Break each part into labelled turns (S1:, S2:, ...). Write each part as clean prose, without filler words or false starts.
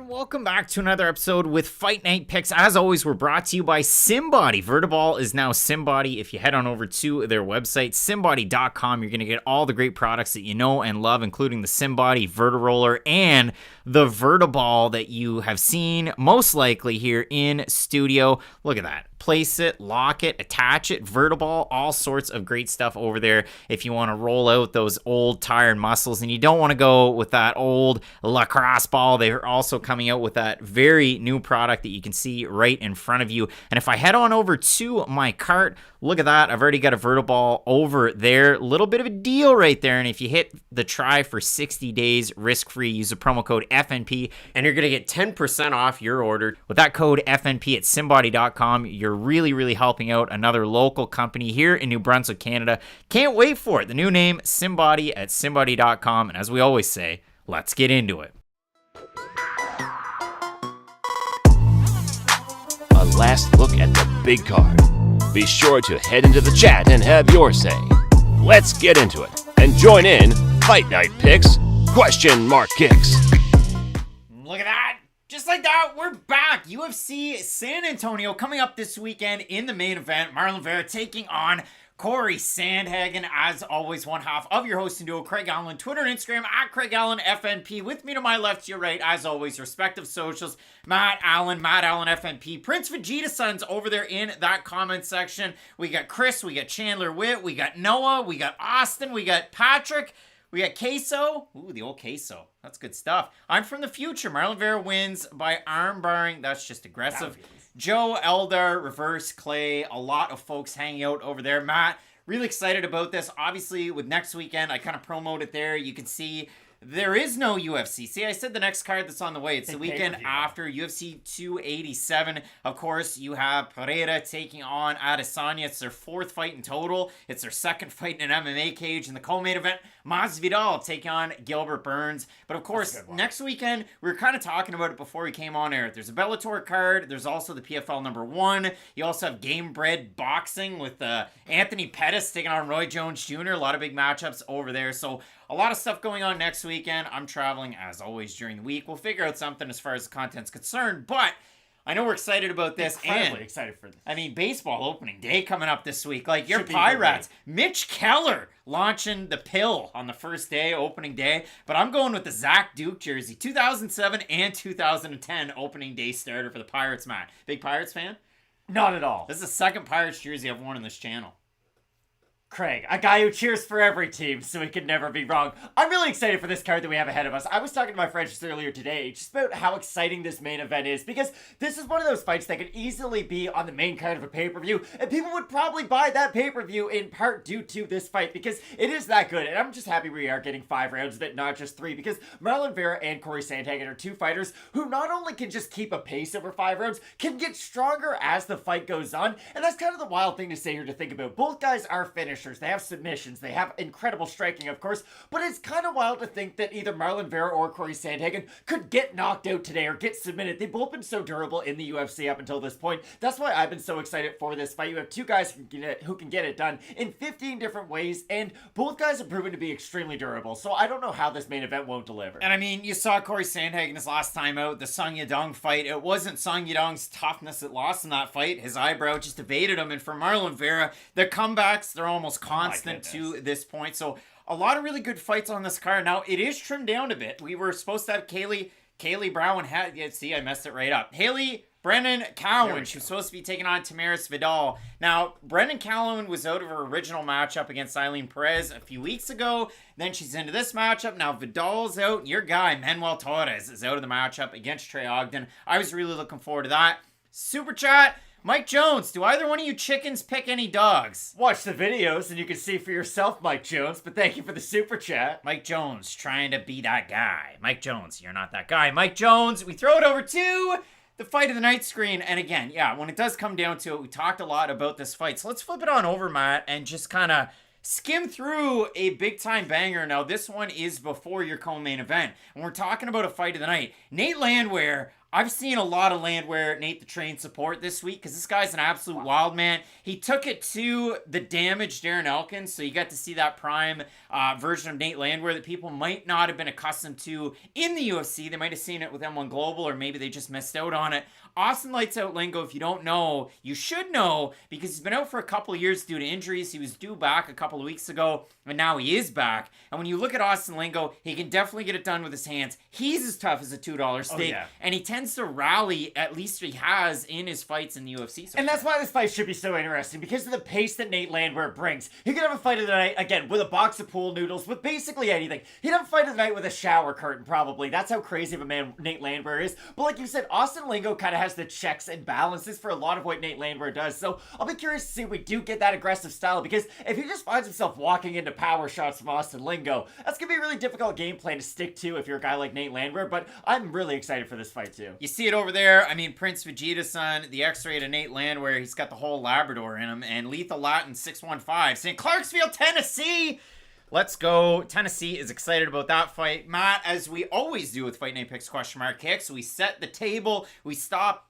S1: And welcome back to another episode with Fight Night Picks. As always, we're brought to you by SimBody. Vertiball is now SimBody. If you head on over to their website, simbody.com, you're going to get all the great products that you know and love, including the SimBody Vertiroller and the Vertiball that you have seen most likely here in studio. Look at that. Place it, lock it, attach it, Vertiball, all sorts of great stuff over there if you want to roll out those old tired muscles and you don't want to go with that old lacrosse ball. They're also coming out with that very new product that you can see right in front of you. And if I head on over to my cart, look at that. I've already got a Vertiball over there. Little bit of a deal right there. And if you hit the try for 60 days risk-free, use the promo code FNP and you're going to get 10% off your order. With that code FNP at simbody.com, you're really helping out another local company here in New Brunswick, Canada. Can't wait for it. The new name, SimBody at simbody.com. And as we always say, let's get into it.
S2: A last look at the big card. Be sure to head into the chat and have your say. Let's get into it and join in Fight Night Picks ? Kicks.
S1: Look at that. Just like that, we're back. UFC San Antonio coming up this weekend in the main event. Marlon Vera taking on Corey Sandhagen. As always, one half of your hosting duo, Craig Allen. Twitter and Instagram at Craig Allen FNP. With me to my left, to your right, as always, respective socials, Matt Allen FNP. Prince Vegeta Sons over there in that comment section. We got Chris, we got Chandler Witt, we got Noah, we got Austin, we got Patrick, we got Queso. Ooh, the old Queso. That's good stuff. I'm from the future. Marlon Vera wins by arm barring. That's just aggressive. Joe, Eldar, Reverse, Clay, a lot of folks hanging out over there. Matt, really excited about this. Obviously, with next weekend, I kind of promoted there. You can see there is no UFC. See, I said the next card that's on the way. It's the weekend after UFC 287. Of course, you have Pereira taking on Adesanya. It's their fourth fight in total. It's their second fight in an MMA cage. In the co-main event, Masvidal taking on Gilbert Burns. But of course, next weekend, we were kind of talking about it before we came on air. There's a Bellator card. There's also the PFL #1. You also have Game Bred Boxing with Anthony Pettis taking on Roy Jones Jr. A lot of big matchups over there. So a lot of stuff going on next weekend. I'm traveling, as always, during the week. We'll figure out something as far as the content's concerned, but I know we're excited about this.
S3: Incredibly excited for this.
S1: I mean, baseball opening day coming up this week. Like, your Pirates. Mitch Keller launching the pill on the first day, opening day. But I'm going with the Zach Duke jersey. 2007 and 2010 opening day starter for the Pirates, Matt. Big Pirates fan?
S3: Not at all.
S1: This is the second Pirates jersey I've worn on this channel.
S3: Craig, a guy who cheers for every team, so he could never be wrong. I'm really excited for this card that we have ahead of us. I was talking to my friend just earlier today just about how exciting this main event is, because this is one of those fights that could easily be on the main card of a pay-per-view, and people would probably buy that pay-per-view in part due to this fight, because it is that good, and I'm just happy we are getting 5 rounds of it, not just 3, because Marlon Vera and Corey Sandhagen are two fighters who not only can just keep a pace over 5 rounds, can get stronger as the fight goes on, and that's kind of the wild thing to say here to think about. Both guys are finishers. They have submissions. They have incredible striking, of course, but it's kind of wild to think that either Marlon Vera or Corey Sandhagen could get knocked out today or get submitted. They've both been so durable in the UFC up until this point. That's why I've been so excited for this fight. You have two guys who can get it done in 15 different ways, and both guys have proven to be extremely durable, so I don't know how this main event won't deliver.
S1: And I mean, you saw Corey Sandhagen his last time out, the Sung Yadong fight. It wasn't Sung Yadong's toughness that lost in that fight. His eyebrow just evaded him, and for Marlon Vera, their comebacks, they're almost constant to this point. So a lot of really good fights on this card. Now, it is trimmed down a bit. We were supposed to have Kaylee Brown. See, I messed it right up. Brendan Cowan. She was supposed to be taking on Tamaris Vidal. Now, Brendan Cowan was out of her original matchup against Eileen Perez a few weeks ago. Then she's into this matchup. Now, Vidal's out. Your guy, Manuel Torres, is out of the matchup against Trey Ogden. I was really looking forward to that. Super chat. Mike Jones, do either one of you chickens pick any dogs?
S3: Watch the videos and you can see for yourself, Mike Jones, but thank you for the super chat.
S1: Mike Jones trying to be that guy. Mike Jones, you're not that guy. Mike Jones, we throw it over to the fight of the night screen. And again, yeah, when it does come down to it, we talked a lot about this fight. So let's flip it on over, Matt, and just kind of skim through a big-time banger. Now, this one is before your co-main event, and we're talking about a fight of the night. Nate Landwehr, I've seen a lot of Landwehr Nate the Train support this week because this guy's an absolute wild man. He took it to the damaged Darren Elkins, so you got to see that prime version of Nate Landwehr that people might not have been accustomed to in the UFC. They might have seen it with M1 Global, or maybe they just missed out on it. Austin Lights Out Lingo, if you don't know, you should know, because he's been out for a couple of years due to injuries. He was due back a couple of weeks ago, and now he is back. And when you look at Austin Lingo, he can definitely get it done with his hands. He's as tough as a $2 steak, and he tends to rally, at least he has, in his fights in the UFC.
S3: And that's why this fight should be so interesting, because of the pace that Nate Landwehr brings. He could have a fight of the night, again, with a box of pool noodles, with basically anything. He'd have a fight of the night with a shower curtain, probably. That's how crazy of a man Nate Landwehr is. But like you said, Austin Lingo kind of has the checks and balances for a lot of what Nate Landwehr does. So I'll be curious to see if we do get that aggressive style, because if he just finds himself walking into power shots from Austin Lingo, that's going to be a really difficult game plan to stick to if you're a guy like Nate Landwehr. But I'm really excited for this fight too.
S1: You see it over there. I mean, Prince Vegeta's son, the X-ray to Nate Landwehr, he's got the whole Labrador in him. And Lethal Latin 615 saying Clarksville, Tennessee. Let's go. Tennessee is excited about that fight. Matt, as we always do with Fight Night Picks / Kicks, we set the table. We start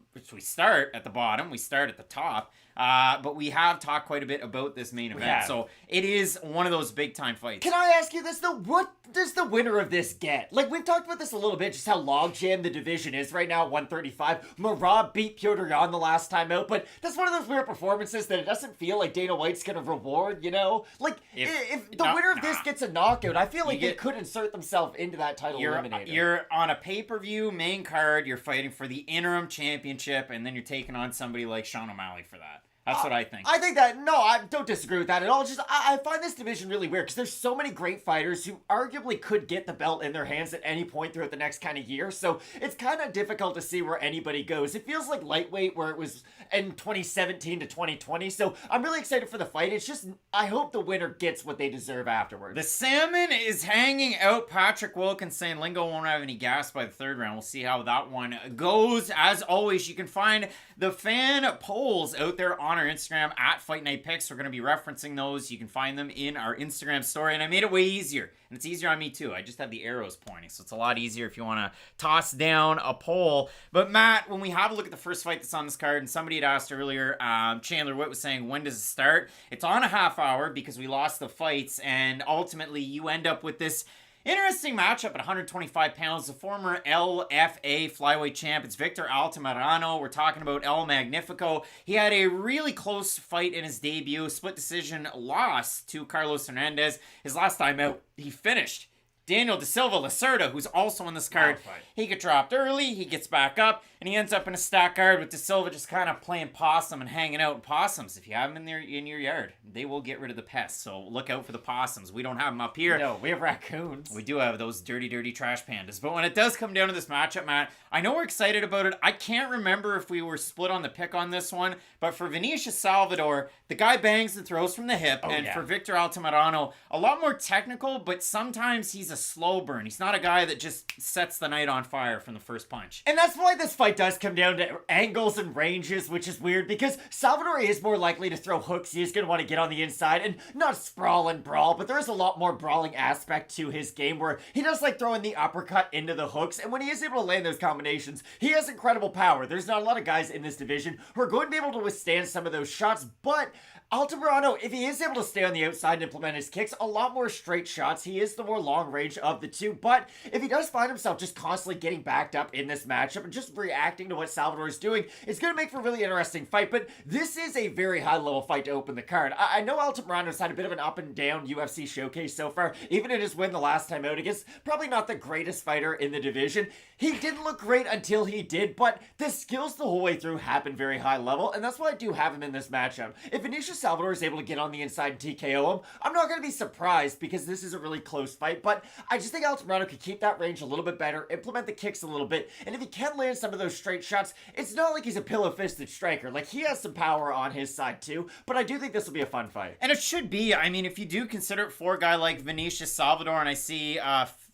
S1: at the bottom. We start at the top. But we have talked quite a bit about this main event. So it is one of those big time fights.
S3: Can I ask you this though? What does the winner of this get? Like, we've talked about this a little bit, just how logjam the division is right now at 135. Marab beat Piotr Jan the last time out, but that's one of those weird performances that it doesn't feel like Dana White's gonna reward, you know? Like, if the winner of this gets a knockout, I feel like they could insert themselves into that title eliminator.
S1: You're on a pay-per-view main card, you're fighting for the interim championship, and then you're taking on somebody like Sean O'Malley for that. That's what I think.
S3: I think that, no, I don't disagree with that at all. Just, I find this division really weird because there's so many great fighters who arguably could get the belt in their hands at any point throughout the next kind of year. So it's kind of difficult to see where anybody goes. It feels like lightweight where it was in 2017 to 2020. So I'm really excited for the fight. It's just, I hope the winner gets what they deserve afterwards.
S1: The Salmon is hanging out. Patrick Wilkins saying Lingo won't have any gas by the third round. We'll see how that one goes. As always, you can find the fan polls out there on our Instagram at Fight Night Picks. We're going to be referencing those. You can find them in our Instagram story, and I made it way easier, and it's easier on me too. I just have the arrows pointing, so it's a lot easier if you want to toss down a poll. But Matt, when we have a look at the first fight that's on this card, and somebody had asked earlier, Chandler Witt was saying, when does it start? It's on a half hour because we lost the fights, and ultimately you end up with this interesting matchup at 125 pounds. The former LFA flyweight champ, it's Victor Altamirano. We're talking about El Magnifico. He had a really close fight in his debut. Split decision loss to Carlos Hernandez. His last time out, he finished Daniel Da Silva Lacerda, who's also on this card. He get dropped early, he gets back up, and he ends up in a stack guard with Da Silva just kind of playing possum and hanging out. Possums, if you have them in your yard, they will get rid of the pests. So look out for the possums. We don't have them up here.
S3: No, we have raccoons.
S1: We do have those dirty, dirty trash pandas. But when it does come down to this matchup, Matt, I know we're excited about it. I can't remember if we were split on the pick on this one, but for Vinicius Salvador, the guy bangs and throws from the hip, for Victor Altamirano, a lot more technical, but sometimes he's a slow burn. He's not a guy that just sets the night on fire from the first punch.
S3: And that's why this fight does come down to angles and ranges, which is weird because Salvador is more likely to throw hooks. He is going to want to get on the inside and not sprawl and brawl, but there is a lot more brawling aspect to his game where he does like throwing the uppercut into the hooks, and when he is able to land those combinations, he has incredible power. There's not a lot of guys in this division who are going to be able to withstand some of those shots, but Altamirano, if he is able to stay on the outside and implement his kicks, a lot more straight shots. He is the more long range of the two, but if he does find himself just constantly getting backed up in this matchup and just reacting to what Salvador is doing, it's going to make for a really interesting fight, but this is a very high level fight to open the card. I know Altamirano's had a bit of an up and down UFC showcase so far, even in his win the last time out against probably not the greatest fighter in the division. He didn't look great until he did, but the skills the whole way through happened very high level, and that's why I do have him in this matchup. If Vinicius Salvador is able to get on the inside and TKO him, I'm not going to be surprised because this is a really close fight, but I just think Altamirano could keep that range a little bit better, implement the kicks a little bit, and if he can land some of those straight shots, it's not like he's a pillow-fisted striker. Like, he has some power on his side too, but I do think this will be a fun fight.
S1: And it should be. I mean, if you do consider it for a guy like Vinicius Salvador, and I see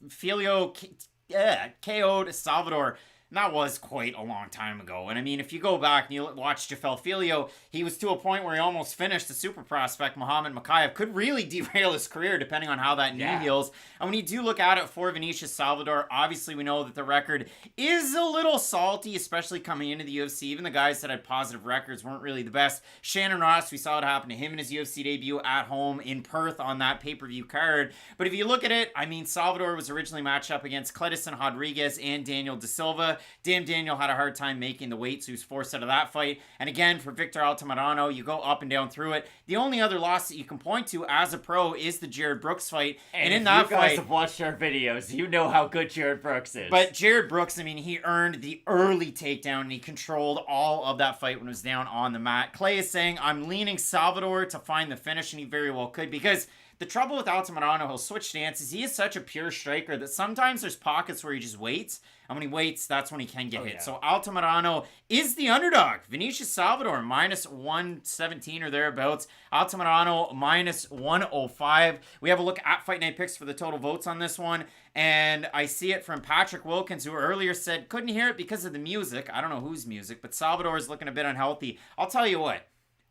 S1: Filio KO'd Salvador, And that was quite a long time ago. And I mean, if you go back and you watch Jafel Filio, he was to a point where he almost finished the super prospect, Muhammad Makayev. Could really derail his career depending on how that knee heals. And when you do look at it for Vinicius Salvador, obviously we know that the record is a little salty, especially coming into the UFC. Even the guys that had positive records weren't really the best. Shannon Ross, we saw it happen to him in his UFC debut at home in Perth on that pay-per-view card. But if you look at it, I mean, Salvador was originally matched up against Cledison Rodriguez and Daniel Da Silva. Damn, Daniel had a hard time making the weight, so he was forced out of that fight. And again, for Victor Altamirano, you go up and down through it. The only other loss that you can point to as a pro is the Jared Brooks fight. And in that fight,
S3: you guys have watched our videos, you know how good Jared Brooks is.
S1: But Jared Brooks, I mean, he earned the early takedown, and he controlled all of that fight when it was down on the mat. Clay is saying, I'm leaning Salvador to find the finish, and he very well could, because the trouble with Altamirano, he'll switch stances. He is such a pure striker that sometimes there's pockets where he just waits. And when he waits, that's when he can get hit. So Altamirano is the underdog. Vinicius Salvador, minus 117 or thereabouts. Altamirano, minus 105. We have a look at Fight Night Picks for the total votes on this one. And I see it from Patrick Wilkins, who earlier said, couldn't hear it because of the music. I don't know whose music, but Salvador is looking a bit unhealthy. I'll tell you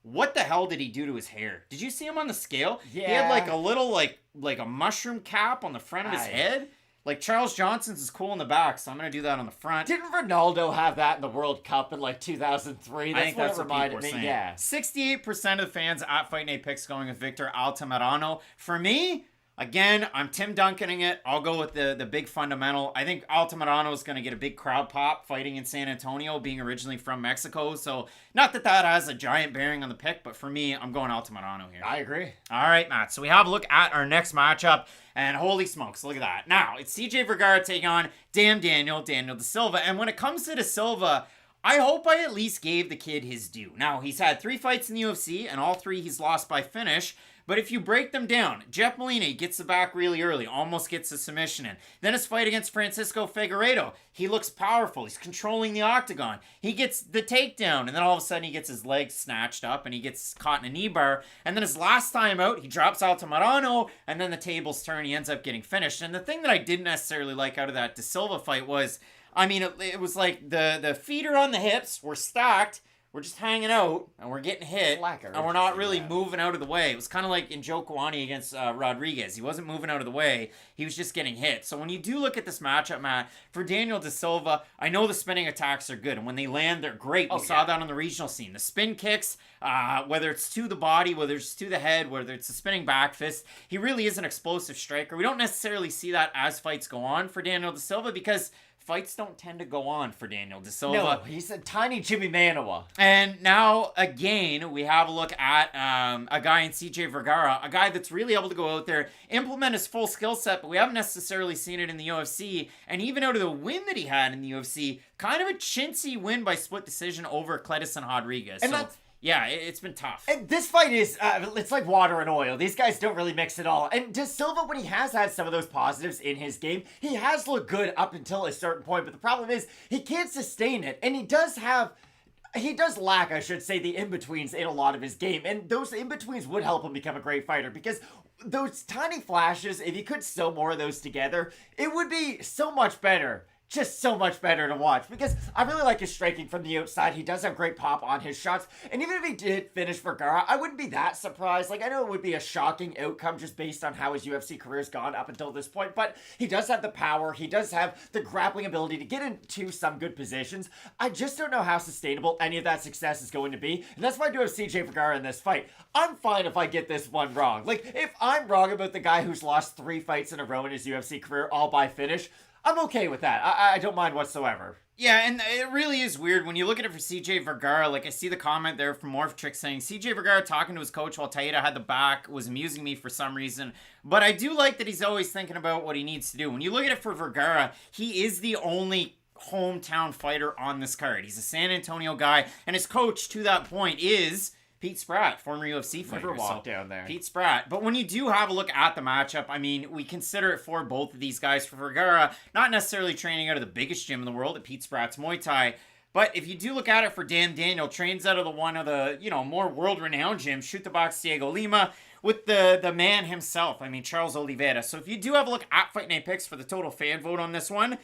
S1: what the hell did he do to his hair? Did you see him on the scale?
S3: Yeah.
S1: He had like a little, like a mushroom cap on the front of his head. Like, Charles Johnson's is cool in the back, so I'm going to do that on the front.
S3: Didn't Ronaldo have that in the World Cup in, like, 2003?
S1: I think that's what people were
S3: me.
S1: saying.
S3: Yeah.
S1: 68% of the fans at Fight Night Picks going with Victor Altamirano. For me, again, I'm Tim Duncaning it. I'll go with the big fundamental. I think Altamirano is going to get a big crowd pop fighting in San Antonio, being originally from Mexico. So, not that has a giant bearing on the pick, but for me, I'm going Altamirano here.
S3: I agree.
S1: All right, Matt. So, we have a look at our next matchup. And holy smokes, look at that. Now, it's CJ Vergara taking on Daniel Da Silva. And when it comes to Da Silva, I hope I at least gave the kid his due. Now, he's had 3 fights in the UFC, and all 3 he's lost by finish. But if you break them down, Jeff Molina gets the back really early, almost gets a submission in. Then his fight against Francisco Figueiredo, he looks powerful. He's controlling the octagon. He gets the takedown, and then all of a sudden he gets his legs snatched up, and he gets caught in a knee bar. And then his last time out, he drops Altamirano, and then the tables turn. He ends up getting finished. And the thing that I didn't necessarily like out of that Da Silva fight was, I mean, it was like the feet are on the hips, we're stacked, we're just hanging out, and we're getting hit, and we're not really moving out of the way. It was kind of like Njokuani against Rodriguez. He wasn't moving out of the way. He was just getting hit. So when you do look at this matchup, Matt, for Daniel Da Silva, I know the spinning attacks are good, and when they land, they're great. We saw that on the regional scene. The spin kicks, whether it's to the body, whether it's to the head, whether it's a spinning back fist, he really is an explosive striker. We don't necessarily see that as fights go on for Daniel Da Silva because fights don't tend to go on for Daniel Da Silva.
S3: No, he's a tiny Jimmy Manoa.
S1: And now, again, we have a look at a guy in CJ Vergara, a guy that's really able to go out there, implement his full skill set, but we haven't necessarily seen it in the UFC. And even out of the win that he had in the UFC, kind of a chintzy win by split decision over Cledison Rodriguez.
S3: And
S1: so, yeah, it's been tough.
S3: And this fight is, it's like water and oil. These guys don't really mix at all. And Da Silva, when he has had some of those positives in his game, he has looked good up until a certain point. But the problem is, he can't sustain it. And he does lack, I should say, the in-betweens in a lot of his game. And those in-betweens would help him become a great fighter. Because those tiny flashes, if he could sew more of those together, it would be so much better. Just so much better to watch because I really like his striking from the outside. He does have great pop on his shots. And even if he did finish Vergara, I wouldn't be that surprised. Like, I know it would be a shocking outcome just based on how his UFC career's gone up until this point, but he does have the power. He does have the grappling ability to get into some good positions. I just don't know how sustainable any of that success is going to be. And that's why I do have CJ Vergara in this fight. I'm fine if I get this one wrong. Like, if I'm wrong about the guy who's lost 3 fights in a row in his UFC career, all by finish, I'm okay with that. I don't mind whatsoever.
S1: Yeah, and it really is weird when you look at it for CJ Vergara. Like, I see the comment there from Morph Trick saying CJ Vergara talking to his coach while Taita had the back was amusing me for some reason. But I do like that he's always thinking about what he needs to do. When you look at it for Vergara, he is the only hometown fighter on this card. He's a San Antonio guy, and his coach, to that point, is Pete Spratt, former UFC fighter.
S3: Never walked down there.
S1: Pete Spratt. But when you do have a look at the matchup, I mean, we consider it for both of these guys. For Vergara, not necessarily training out of the biggest gym in the world at Pete Spratt's Muay Thai. But if you do look at it for Daniel, trains out of one of the, more world-renowned gyms, Shoot the Box Diego Lima, with the man himself. I mean, Charles Oliveira. So if you do have a look at Fight Night Picks for the total fan vote on this one,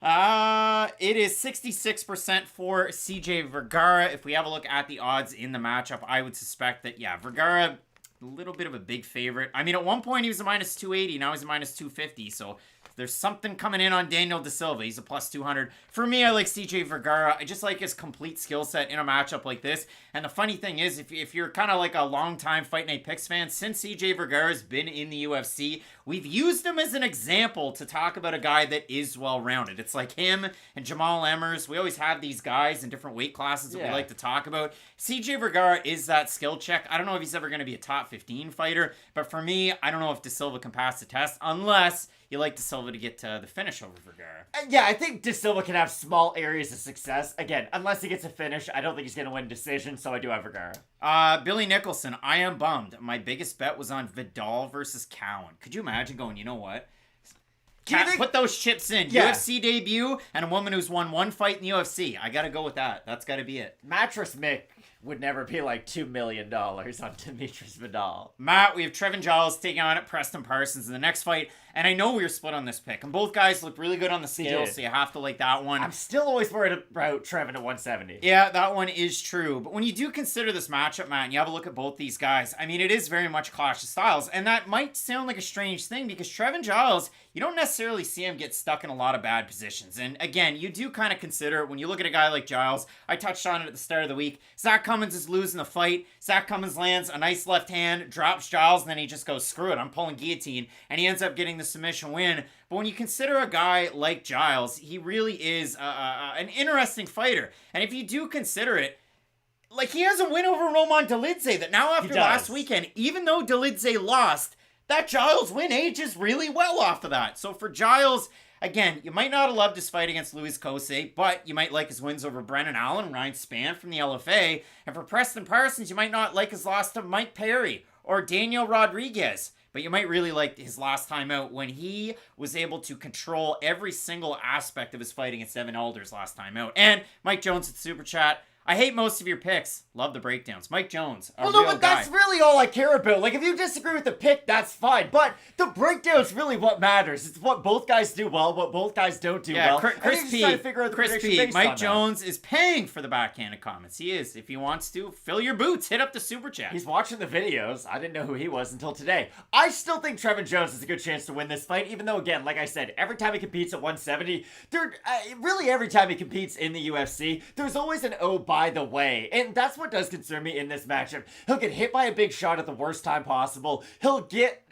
S1: It is 66% for CJ Vergara. If we have a look at the odds in the matchup, I would suspect that, yeah, Vergara, a little bit of a big favorite. I mean, at one point he was a minus 280, now he's a minus 250, so there's something coming in on Daniel De Silva. He's a plus 200. For me, I like CJ Vergara. I just like his complete skill set in a matchup like this. And the funny thing is, if you're kind of like a long-time Fight Night Picks fan, since CJ Vergara's been in the UFC, we've used him as an example to talk about a guy that is well-rounded. It's like him and Jamal Emmers. We always have these guys in different weight classes that we like to talk about. CJ Vergara is that skill check. I don't know if he's ever going to be a top 15 fighter, but for me, I don't know if De Silva can pass the test unless you like De Silva to get to the finish over Vergara.
S3: Yeah, I think De Silva can have small areas of success. Again, unless he gets a finish, I don't think he's going to win decision, so I do have Vergara.
S1: Billy Nicholson, I am bummed. My biggest bet was on Vidal versus Cowan. Could you imagine going, you know what? Put those chips in.
S3: Yeah.
S1: UFC debut and a woman who's won one fight in the UFC. I got to go with that. That's got to be it.
S3: Mattress Mick would never be like $2 million on Demetrius Vidal.
S1: Matt, we have Trevin Giles taking on Preston Parsons in the next fight. And I know we were split on this pick. And both guys look really good on the scale, so you have to like that one.
S3: I'm still always worried about Trevin at 170.
S1: Yeah, that one is true. But when you do consider this matchup, Matt, and you have a look at both these guys, I mean, it is very much clash of styles. And that might sound like a strange thing because Trevin Giles, you don't necessarily see him get stuck in a lot of bad positions. And again, you do kind of consider, when you look at a guy like Giles, I touched on it at the start of the week, Zach Cummins is losing the fight. Zach Cummins lands a nice left hand, drops Giles, and then he just goes, screw it, I'm pulling guillotine. And he ends up getting the submission win. But when you consider a guy like Giles, he really is an interesting fighter. And if you do consider it, like, he has a win over Roman Dolidze that now after last weekend, even though Dolidze lost, that Giles win ages really well off of that. So for Giles, again, you might not have loved his fight against Luis Kosei, but you might like his wins over Brennan Allen, Ryan Spann from the LFA. And for Preston Parsons, you might not like his loss to Mike Perry or Daniel Rodriguez. But you might really like his last time out when he was able to control every single aspect of his fight against Evan Alders last time out. And Mike Jones at Super Chat, I hate most of your picks. Love the breakdowns. Mike Jones, a real guy.
S3: That's really all I care about. Like, if you disagree with the pick, that's fine. But the breakdown is really what matters. It's what both guys do well, what both guys don't do well.
S1: Chris P. Mike Jones is paying for the backhanded comments. He is. If he wants to, fill your boots. Hit up the Super Chat.
S3: He's watching the videos. I didn't know who he was until today. I still think Trevin Jones has a good chance to win this fight, even though, again, like I said, every time he competes at 170, really every time he competes in the UFC, there's always an by the way. And that's what does concern me in this matchup. He'll get hit by a big shot at the worst time possible. He'll get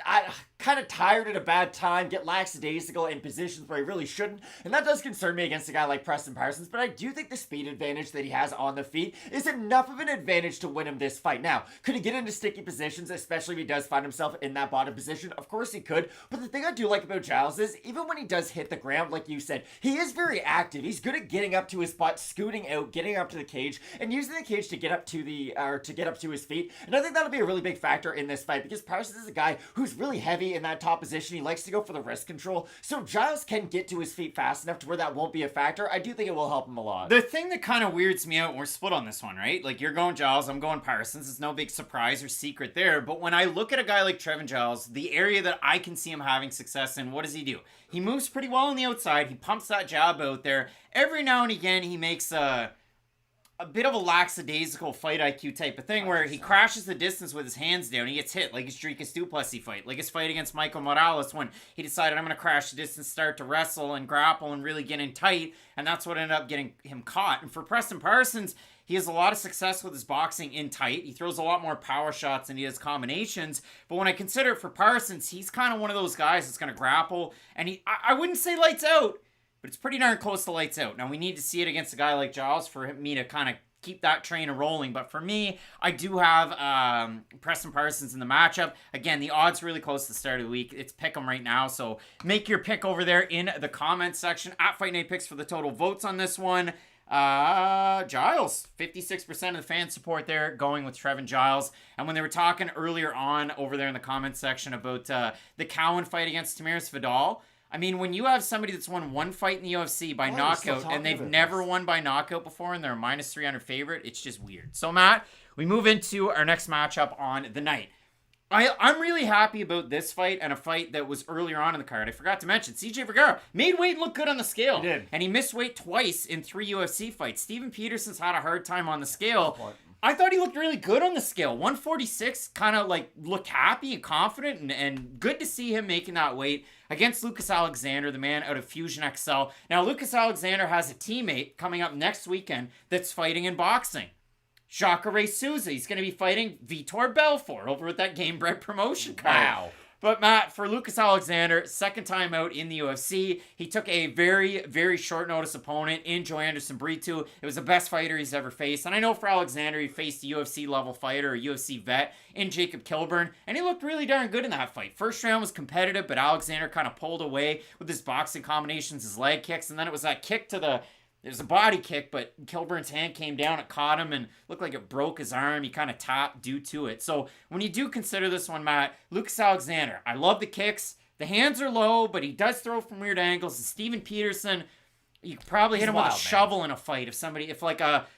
S3: kind of tired at a bad time, get lackadaisical in positions where he really shouldn't. And that does concern me against a guy like Preston Parsons. But I do think the speed advantage that he has on the feet is enough of an advantage to win him this fight. Now, could he get into sticky positions, especially if he does find himself in that bottom position? Of course he could. But the thing I do like about Giles is, even when he does hit the ground, like you said, he is very active. He's good at getting up to his spot, scooting out, getting up to the cage, and using the cage to get up to his feet. And I think that'll be a really big factor in this fight because Parsons is a guy who's really heavy in that top position. He likes to go for the wrist control. So Giles can get to his feet fast enough to where that won't be a factor. I do think it will help him a lot.
S1: The thing that kind of weirds me out, we're split on this one, right? Like, you're going Giles, I'm going Parsons. It's no big surprise or secret there. But when I look at a guy like Trevin Giles, the area that I can see him having success in, what does he do? He moves pretty well on the outside. He pumps that jab out there. Every now and again, he makes a bit of a lackadaisical fight IQ type of thing where he crashes the distance with his hands down. He gets hit, like his Dricus du Plessis fight, like his fight against Michael Morales when he decided, I'm going to crash the distance, start to wrestle and grapple and really get in tight, and that's what ended up getting him caught. And for Preston Parsons, he has a lot of success with his boxing in tight. He throws a lot more power shots than he does combinations. But when I consider it for Parsons, he's kind of one of those guys that's going to grapple, and I wouldn't say lights out, but it's pretty darn close to lights out. Now, we need to see it against a guy like Giles for me to kind of keep that train rolling. But for me, I do have Preston Parsons in the matchup. Again, the odds really close to the start of the week. It's pick 'em right now. So make your pick over there in the comments section at Fight Night Picks for the total votes on this one. Giles, 56% of the fan support there going with Trevin Giles. And when they were talking earlier on over there in the comments section about the Cowan fight against Tamiris Vidal, I mean, when you have somebody that's won one fight in the UFC by knockout and they've never won by knockout before and they're a minus 300 favorite, it's just weird. So, Matt, we move into our next matchup on the night. I'm really happy about this fight and a fight that was earlier on in the card. I forgot to mention, CJ Vergara made weight look good on the scale.
S3: He did.
S1: And he missed weight twice in 3 UFC fights. Steven Peterson's had a hard time on the scale. I thought he looked really good on the scale. 146, kind of like looked happy and confident, and good to see him making that weight against Lucas Alexander, the man out of Fusion XL. Now, Lucas Alexander has a teammate coming up next weekend that's fighting in boxing. Jacare Souza. He's going to be fighting Vitor Belfort over at that Game Bread promotion card.
S3: Wow.
S1: But Matt, for Lucas Alexander, second time out in the UFC, he took a very, very short notice opponent in Joe Anderson Brito. It was the best fighter he's ever faced. And I know for Alexander, he faced a UFC level fighter, a UFC vet in Jacob Kilburn, and he looked really darn good in that fight. First round was competitive, but Alexander kind of pulled away with his boxing combinations, his leg kicks, and then it was that kick to the... It was a body kick, but Kilburn's hand came down, it caught him, and looked like it broke his arm. He kind of tapped due to it. So when you do consider this one, Matt, Lucas Alexander, I love the kicks. The hands are low, but he does throw from weird angles. And Steven Peterson, you could probably hit him with a shovel in a fight. If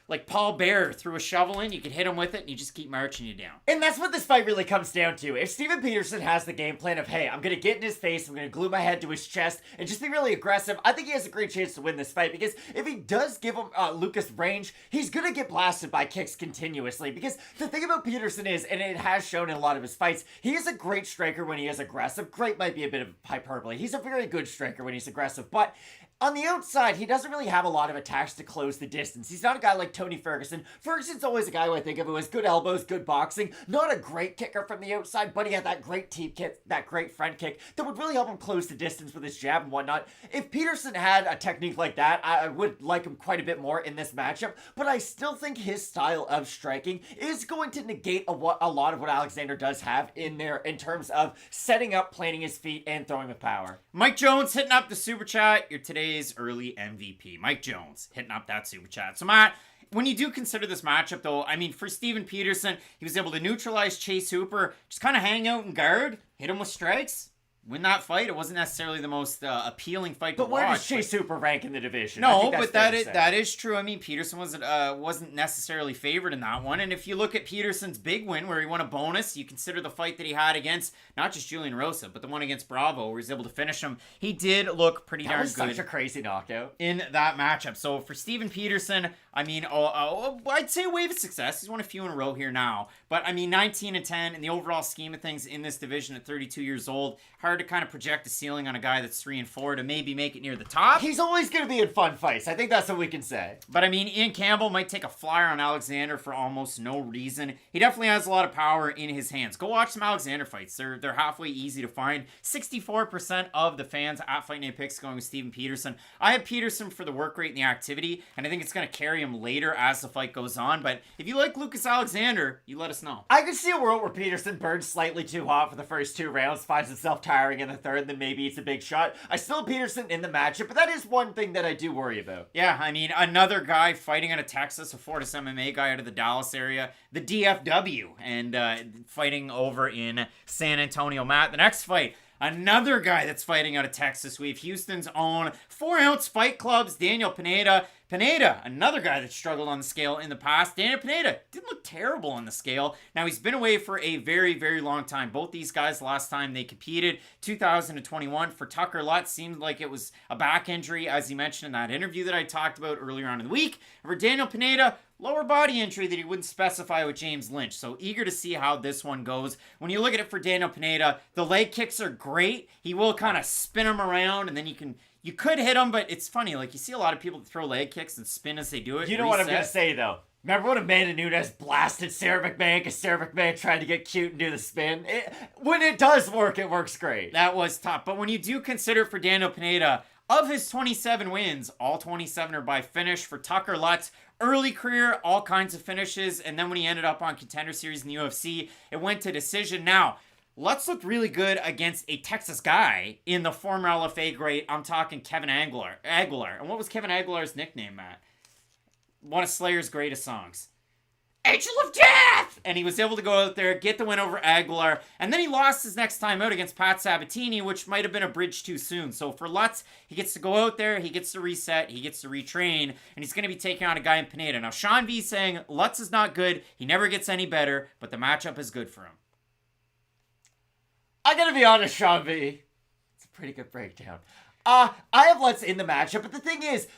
S1: like Paul Bear threw a shovel in, you could hit him with it, and you just keep marching you down.
S3: And that's what this fight really comes down to. If Steven Peterson has the game plan of, hey, I'm going to get in his face, I'm going to glue my head to his chest, and just be really aggressive, I think he has a great chance to win this fight, because if he does give him Lucas range, he's going to get blasted by kicks continuously, because the thing about Peterson is, and it has shown in a lot of his fights, he is a great striker when he is aggressive. Great might be a bit of hyperbole. He's a very good striker when he's aggressive, but on the outside, he doesn't really have a lot of attacks to close the distance. He's not a guy like Tony Ferguson. Ferguson's always a guy who I think of who has good elbows, good boxing, not a great kicker from the outside, but he had that great teep kick, that great front kick that would really help him close the distance with his jab and whatnot. If Peterson had a technique like that, I would like him quite a bit more in this matchup, but I still think his style of striking is going to negate a lot of what Alexander does have in there in terms of setting up, planting his feet, and throwing with power.
S1: Mike Jones hitting up the super chat. You're today's early MVP. Mike Jones hitting up that super chat. So Matt, when you do consider this matchup though, I mean, for Steven Peterson, he was able to neutralize Chase Hooper, just kind of hang out and guard, hit him with strikes, win that fight. It wasn't necessarily the most appealing fight to watch.
S3: But where does Chase Hooper rank in the division?
S1: No, but that is true. I mean, Peterson wasn't necessarily favored in that one. And if you look at Peterson's big win where he won a bonus, you consider the fight that he had against not just Julian Rosa, but the one against Bravo where he was able to finish him. He did look pretty darn good.
S3: That was such a crazy knockout
S1: in that matchup. So for Steven Peterson, I mean, I'd say a wave of success. He's won a few in a row here now. But I mean, 19-10 in the overall scheme of things in this division at 32 years old. Hard to kind of project a ceiling on a guy that's 3-4 to maybe make it near the top.
S3: He's always going to be in fun fights. I think that's what we can say.
S1: But I mean, Ian Campbell might take a flyer on Alexander for almost no reason. He definitely has a lot of power in his hands. Go watch some Alexander fights. They're halfway easy to find. 64% of the fans at Fight Night Picks going with Steven Peterson. I have Peterson for the work rate and the activity, and I think it's going to carry him later as the fight goes on. But if you like Lucas Alexander, you let us know.
S3: I could see a world where Peterson burns slightly too hot for the first 2 rounds, finds himself tiring in the third, then maybe it's a big shot. I still have Peterson in the matchup, but that is one thing that I do worry about.
S1: Yeah, I mean, another guy fighting out of Texas, a Fortis MMA guy out of the Dallas area, the DFW, and fighting over in San Antonio. Matt, the next fight, another guy that's fighting out of Texas. We have Houston's own 4-ounce Fight Club's Daniel Pineda. Pineda, another guy that struggled on the scale in the past. Daniel Pineda didn't look terrible on the scale. Now, he's been away for a very, very long time. Both these guys, last time they competed, 2021. For Tucker Lutz, seemed like it was a back injury, as he mentioned in that interview that I talked about earlier on in the week. For Daniel Pineda, lower body injury that he wouldn't specify with James Lynch. So eager to see how this one goes. When you look at it for Daniel Pineda, the leg kicks are great. He will kind of spin them around, and then you could hit him, but it's funny. Like, you see a lot of people that throw leg kicks and spin as they do it.
S3: You know what I'm going to say, though? Remember when Amanda Nunes blasted Sarah McMahon because Sarah McMahon tried to get cute and do the spin? When it does work, it works great.
S1: That was tough. But when you do consider for Daniel Pineda, of his 27 wins, all 27 are by finish. For Tucker Lutz, early career, all kinds of finishes. And then when he ended up on Contender Series in the UFC, it went to decision. Now, Lutz looked really good against a Texas guy in the former LFA great. I'm talking Kevin Aguilar. And what was Kevin Aguilar's nickname, Matt? One of Slayer's greatest songs. Angel of Death! And he was able to go out there, get the win over Aguilar, and then he lost his next time out against Pat Sabatini, which might have been a bridge too soon. So for Lutz, he gets to go out there, he gets to reset, he gets to retrain, and he's going to be taking on a guy in Pineda. Now, Sean V saying Lutz is not good, he never gets any better, but the matchup is good for him.
S3: I gotta be honest, Sean B. It's a pretty good breakdown. I have Lutz in the matchup, but the thing is,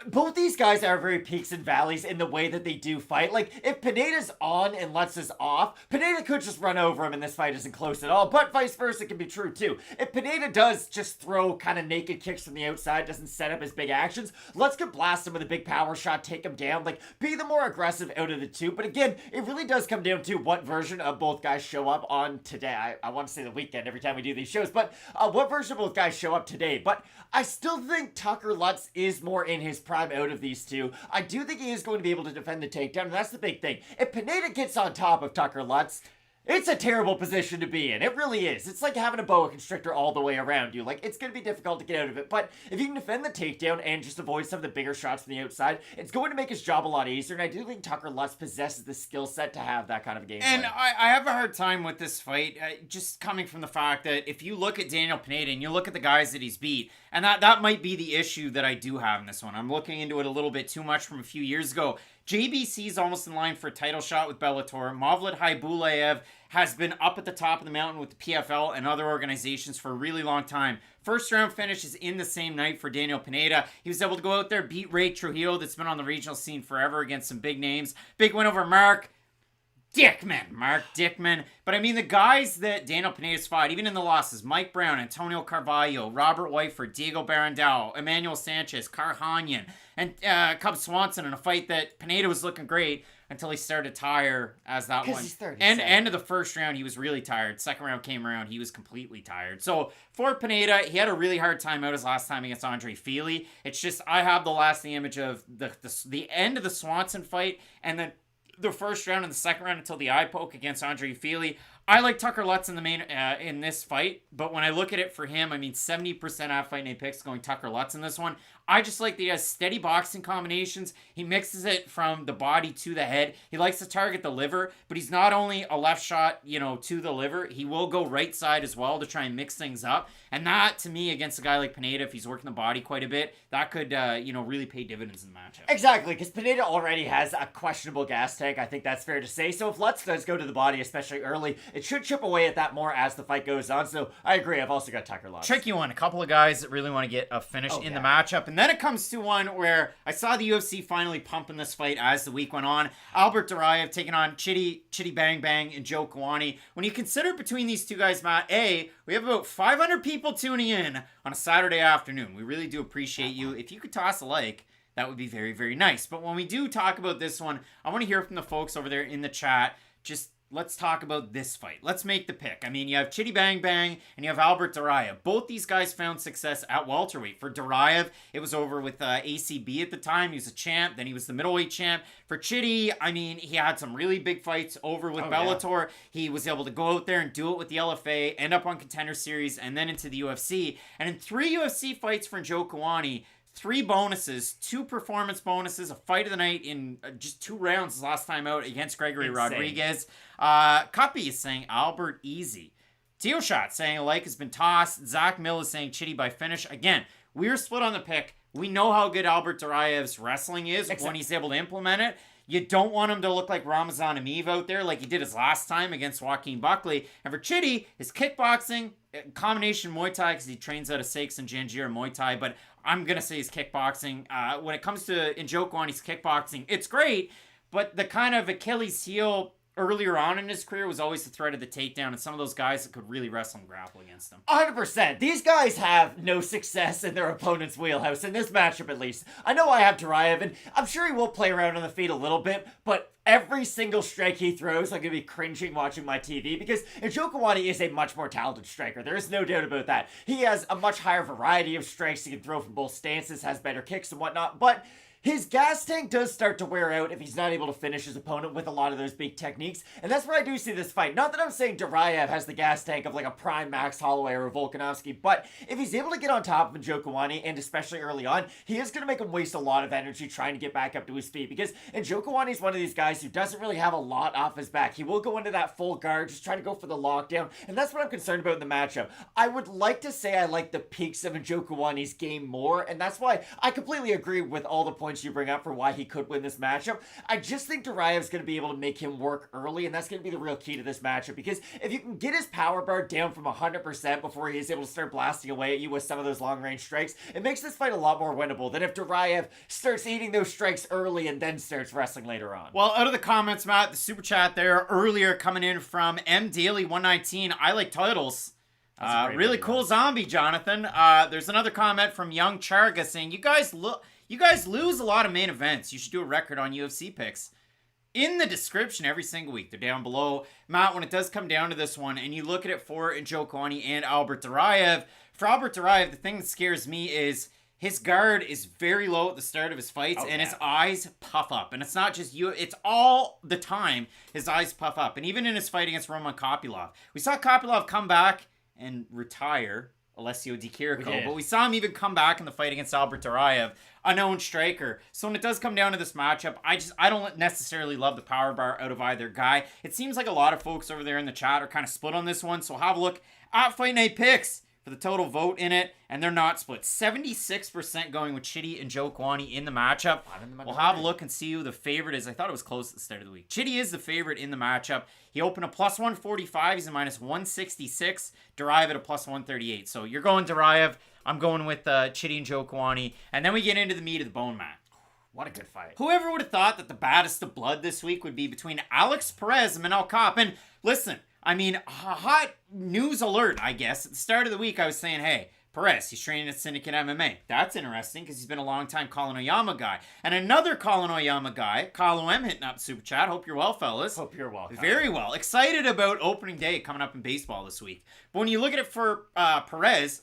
S3: both these guys are very peaks and valleys in the way that they do fight. Like, if Pineda's on and Lutz is off, Pineda could just run over him and this fight isn't close at all, but vice versa can be true too. If Pineda does just throw kind of naked kicks from the outside, doesn't set up his big actions, Lutz could blast him with a big power shot, take him down, like, be the more aggressive out of the two. But again, it really does come down to what version of both guys show up on today. I want to say the weekend every time we do these shows, but what version of both guys show up today. But I still think Tucker Lutz is more in his prime out of these two. I do think he is going to be able to defend the takedown, and that's the big thing. If Pineda gets on top of Tucker Lutz, it's a terrible position to be in. It really is. It's like having a boa constrictor all the way around you. Like, it's going to be difficult to get out of it. But if you can defend the takedown and just avoid some of the bigger shots from the outside, it's going to make his job a lot easier. And I do think Tucker Lutz possesses the skill set to have that kind of a game
S1: And
S3: plan.
S1: I have a hard time with this fight, just coming from the fact that if you look at Daniel Pineda and you look at the guys that he's beat, and that might be the issue that I do have in this one. I'm looking into it a little bit too much from a few years ago. JBC's almost in line for a title shot with Bellator. Mavlid Haibulaev has been up at the top of the mountain with the PFL and other organizations for a really long time. First round finish is in the same night for Daniel Pineda. He was able to go out there, beat Ray Trujillo, that's been on the regional scene forever against some big names. Big win over Mark Dickman. But I mean, the guys that Daniel Pineda's fought, even in the losses, Mike Brown, Antonio Carvalho, Robert Whiteford, Diego Barandao, Emmanuel Sanchez, Karhanyan, and Cub Swanson in a fight that Pineda was looking great until he started to tire as that one.
S3: He's 37.
S1: And end of the first round, he was really tired. Second round came around, he was completely tired. So for Pineda, he had a really hard time out his last time against Andre Fili. It's just, I have the lasting image of the end of the Swanson fight, and then the first round and the second round until the eye poke against Andre Fili. I like Tucker Lutz in the main in this fight, but when I look at it for him, I mean 70% off Fight Night picks going Tucker Lutz in this one. I just like that he has steady boxing combinations. He mixes it from the body to the head. He likes to target the liver, but he's not only a left shot, to the liver. He will go right side as well to try and mix things up. And that, to me, against a guy like Pineda, if he's working the body quite a bit, that could, really pay dividends in the matchup.
S3: Exactly, because Pineda already has a questionable gas tank. I think that's fair to say. So if Lutz does go to the body, especially early, it should chip away at that more as the fight goes on. So I agree. I've also got Tucker Lutz.
S1: Tricky one. A couple of guys that really want to get a finish in the matchup. And then it comes to one where I saw the UFC finally pumping this fight as the week went on. Albert Duraev taking on Chidi Bang Bang and Njokuani. When you consider between these two guys, Matt, we have about 500 people tuning in on a Saturday afternoon. We really do appreciate you. If you could toss a like, that would be very, very nice. But when we do talk about this one, I want to hear from the folks over there in the chat. Just let's talk about this fight. Let's make the pick. I mean, you have Chidi Bang Bang and you have Albert Duraev. Both these guys found success at welterweight. For Duraev, it was over with ACB at the time. He was a champ. Then he was the middleweight champ. For Chidi, I mean, he had some really big fights over with Bellator. Yeah. He was able to go out there and do it with the LFA, end up on Contender Series, and then into the UFC. And in 3 UFC fights for Njokuani, 3 bonuses, 2 performance bonuses, a fight of the night in just 2 rounds his last time out against Gregory Rodriguez. Cuppy is saying Albert easy. Teo Shot saying a like has been tossed. Zach Mill is saying Chidi by finish. Again, we were split on the pick. We know how good Albert Duraev's wrestling is when he's able to implement it. You don't want him to look like Ramazan Ameev out there like he did his last time against Joaquin Buckley. And for Chidi, his kickboxing, combination Muay Thai, because he trains out of Sakes and Janjira Muay Thai, but I'm going to say his kickboxing. When it comes to Njokuani's kickboxing, it's great, but the kind of Achilles heel earlier on in his career was always the threat of the takedown, and some of those guys that could really wrestle and grapple against him.
S3: 100%. These guys have no success in their opponent's wheelhouse, in this matchup at least. I know I have Duraev, and I'm sure he will play around on the feet a little bit, but every single strike he throws, I'm going to be cringing watching my TV, because Njokuani is a much more talented striker. There is no doubt about that. He has a much higher variety of strikes. He can throw from both stances, has better kicks and whatnot, but his gas tank does start to wear out if he's not able to finish his opponent with a lot of those big techniques, and that's where I do see this fight. Not that I'm saying Duraev has the gas tank of like a prime Max Holloway or a Volkanovski, but if he's able to get on top of Njokuani, and especially early on, he is going to make him waste a lot of energy trying to get back up to his feet, because Njokuani is one of these guys who doesn't really have a lot off his back. He will go into that full guard, just trying to go for the lockdown, and that's what I'm concerned about in the matchup. I would like to say I like the peaks of Njokuani's game more, and that's why I completely agree with all the points points you bring up for why he could win this matchup. I just think Duraev's going to be able to make him work early, and that's going to be the real key to this matchup, because if you can get his power bar down from 100% before he is able to start blasting away at you with some of those long-range strikes, it makes this fight a lot more winnable than if Duraev starts eating those strikes early and then starts wrestling later on.
S1: Well, out of the comments, Matt, the super chat there earlier coming in from M Daily 119. I like titles. Really cool zombie, Jonathan. There's another comment from Young Charga saying, you guys lose a lot of main events. You should do a record on UFC picks. In the description every single week. They're down below. Matt, when it does come down to this one, and you look at it for Njokuani and Albert Duraev, for Albert Duraev, the thing that scares me is his guard is very low at the start of his fights, and his eyes puff up. And it's not just you, it's all the time his eyes puff up. And even in his fight against Roman Kopylov, we saw Kopylov come back and retire Alessio Di Chirico, but we saw him even come back in the fight against Albert Duraev, a known striker. So when it does come down to this matchup, I don't necessarily love the power bar out of either guy. It seems like a lot of folks over there in the chat are kind of split on this one, so have a look at Fight Night Picks for the total vote in it, and they're not split. 76% going with Chidi and Njokuani in the matchup. We'll have a look and see who the favorite is. I thought it was close at the start of the week. Chidi is the favorite in the matchup. He opened a plus 145. He's a minus 166. Duraev at a plus 138. So you're going Duraev. I'm going with Chidi and Njokuani. And then we get into the meat of the bone, Matt.
S3: What a good fight.
S1: Whoever would have thought that the baddest of blood this week would be between Alex Perez and Manel Kape. And listen, I mean, hot news alert, I guess. At the start of the week, I was saying, hey, Perez, he's training at Syndicate MMA. That's interesting because he's been a long-time Colin Oyama guy. And another Colin Oyama guy, Kyle M, hitting up Super Chat. Hope you're well, fellas.
S3: Hope you're well.
S1: Very well. Excited about opening day coming up in baseball this week. But when you look at it for Perez,